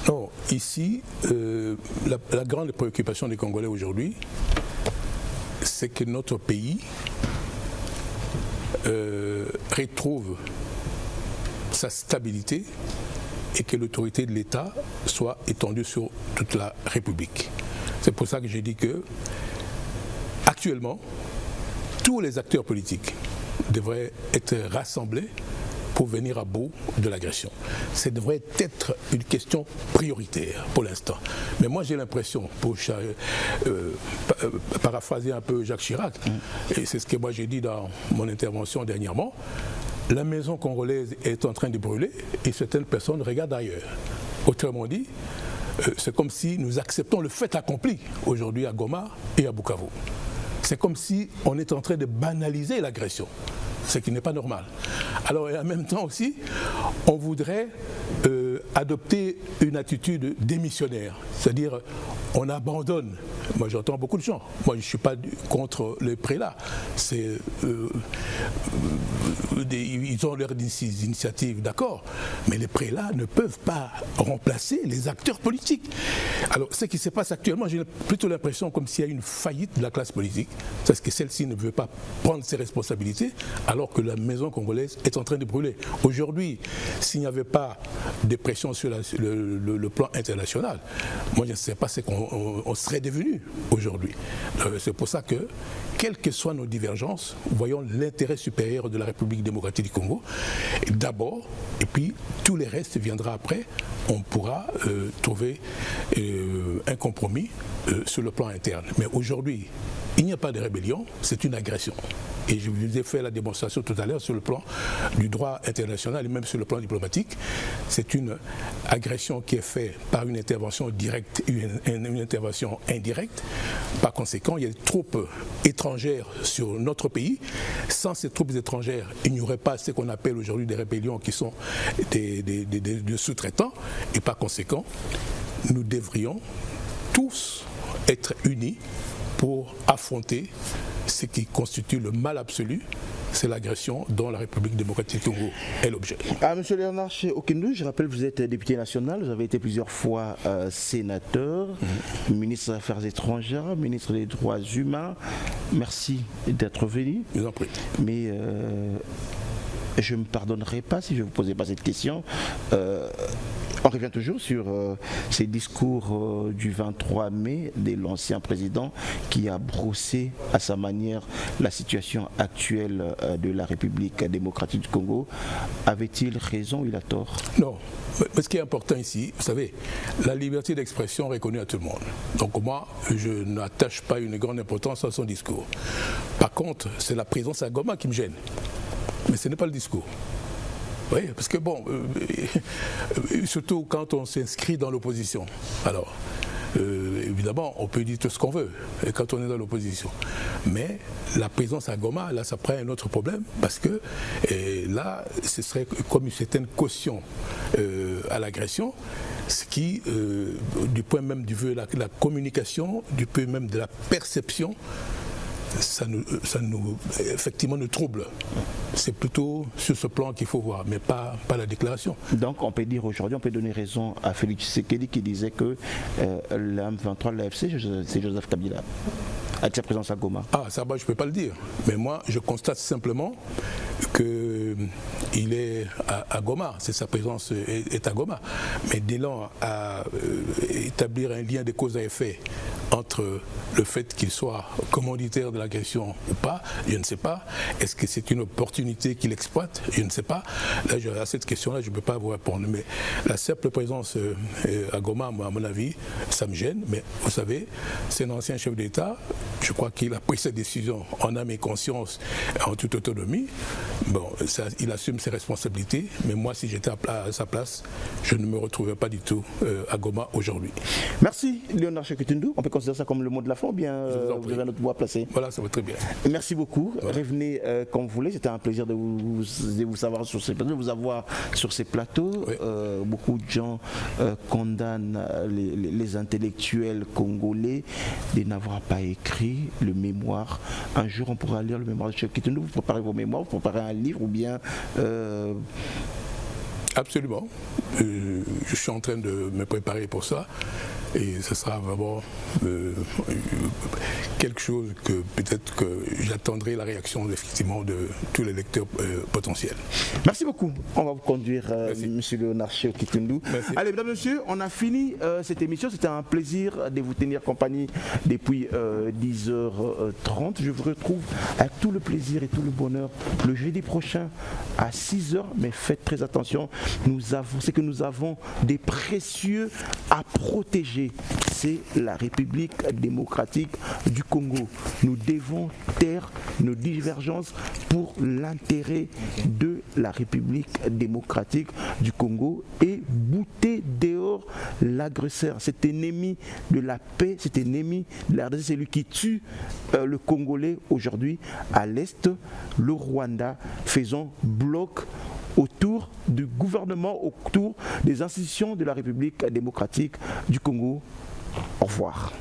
Non, ici, la grande préoccupation des Congolais aujourd'hui, c'est que notre pays retrouve sa stabilité et que l'autorité de l'État soit étendue sur toute la République. C'est pour ça que j'ai dit que, actuellement, tous les acteurs politiques devraient être rassemblés pour venir à bout de l'agression. Ça devrait être une question prioritaire pour l'instant. Mais moi j'ai l'impression, pour paraphraser un peu Jacques Chirac, et c'est ce que moi j'ai dit dans mon intervention dernièrement, la maison congolaise est en train de brûler et certaines personnes regardent ailleurs. Autrement dit, c'est comme si nous acceptons le fait accompli aujourd'hui à Goma et à Bukavu. C'est comme si on est en train de banaliser l'agression, ce qui n'est pas normal. Alors, et en même temps aussi, on voudrait adopter une attitude démissionnaire, c'est-à-dire on abandonne. Moi j'entends beaucoup de gens, moi je ne suis pas contre les prélats, ils ont leurs initiatives, d'accord, mais les prélats ne peuvent pas remplacer les acteurs politiques. Alors ce qui se passe actuellement, j'ai plutôt l'impression comme s'il y a une faillite de la classe politique, parce que celle-ci ne veut pas prendre ses responsabilités, alors que la maison congolaise est en train de brûler. Aujourd'hui, s'il n'y avait pas de pression sur le plan international, moi je ne sais pas ce qu'on serait devenu aujourd'hui. C'est pour ça que, quelles que soient nos divergences, voyons l'intérêt supérieur de la République démocratique du Congo d'abord, et puis tout le reste viendra après. On pourra trouver un compromis sur le plan interne. Mais aujourd'hui, il n'y a pas de rébellion, c'est une agression. Et je vous ai fait la démonstration tout à l'heure sur le plan du droit international et même sur le plan diplomatique. C'est une agression qui est faite par une intervention directe et une intervention indirecte. Par conséquent, il y a des troupes étrangères sur notre pays. Sans ces troupes étrangères, il n'y aurait pas ce qu'on appelle aujourd'hui des rébellions qui sont des sous-traitants. Et par conséquent, nous devrions tous être unis pour affronter ce qui constitue le mal absolu, c'est l'agression dont la République démocratique du Congo est l'objet. Monsieur Léonard chez Okitundu, je rappelle que vous êtes député national, vous avez été plusieurs fois sénateur, ministre des Affaires étrangères, ministre des Droits humains. Merci d'être venu. Je vous en prie. Mais je ne me pardonnerai pas si je ne vous posais pas cette question. On revient toujours sur ces discours du 23 mai de l'ancien président qui a brossé à sa manière la situation actuelle de la République démocratique du Congo. Avait-il raison ou il a tort? Non. Mais ce qui est important ici, vous savez, la liberté d'expression reconnue à tout le monde. Donc moi, je n'attache pas une grande importance à son discours. Par contre, c'est la présence à Goma qui me gêne. Mais ce n'est pas le discours. Oui, parce que bon, surtout quand on s'inscrit dans l'opposition. Alors, évidemment, on peut dire tout ce qu'on veut quand on est dans l'opposition. Mais la présence à Goma, là, ça prend un autre problème parce que là, ce serait comme une certaine caution à l'agression, ce qui, du point même du vue de la communication, du point même de la perception, ça nous effectivement nous trouble. C'est plutôt sur ce plan qu'il faut voir, mais pas la déclaration. Donc on peut dire aujourd'hui, on peut donner raison à Félix Tshisekedi qui disait que la M23 de l'AFC, c'est Joseph Kabila, avec sa présence à Goma. Ah, ça, je ne peux pas le dire. Mais moi, je constate simplement qu'il est à Goma, c'est sa présence est à Goma. Mais dès lors, à établir un lien de cause à effet entre le fait qu'il soit commanditaire de l'agression ou pas, je ne sais pas. Est-ce que c'est une opportunité qu'il exploite? Je ne sais pas. Là, à cette question-là, je ne peux pas vous répondre. Mais la simple présence à Goma, moi, à mon avis, ça me gêne. Mais vous savez, c'est un ancien chef d'État. Je crois qu'il a pris sa décision en âme et conscience, en toute autonomie. Bon, il assume ses responsabilités. Mais moi, si j'étais à sa place, je ne me retrouvais pas du tout à Goma aujourd'hui. Merci, Léonard Seketundu. On peut considérer ça comme le mot de la fin ou bien vous avez notre voix placée? Voilà, ça va très bien. Merci beaucoup. Voilà. Revenez quand vous voulez. C'était un plaisir de vous savoir sur ces plateaux, de vous avoir sur ces plateaux. Oui. Beaucoup de gens condamnent les intellectuels congolais de n'avoir pas écrit le mémoire. Un jour, on pourra lire le mémoire de Seketundu. Vous préparez vos mémoires, vous préparez un livre ou bien... Absolument. Je suis en train de me préparer pour ça. Et ce sera vraiment quelque chose que peut-être que j'attendrai la réaction effectivement de tous les lecteurs potentiels. Merci beaucoup. On va vous conduire, Monsieur Léonard Seketundu. Allez, mesdames et messieurs, on a fini cette émission. C'était un plaisir de vous tenir compagnie depuis 10h30. Je vous retrouve avec tout le plaisir et tout le bonheur le jeudi prochain à 6h. Mais faites très attention. C'est que nous avons des précieux à protéger. C'est la République démocratique du Congo. Nous devons taire nos divergences pour l'intérêt de la République démocratique du Congo et bouter dehors l'agresseur, cet ennemi de la paix, cet ennemi de la RDC, c'est lui qui tue le Congolais aujourd'hui à l'Est, le Rwanda, faisant bloc autour du gouvernement, autour des institutions de la République démocratique du Congo. Au revoir.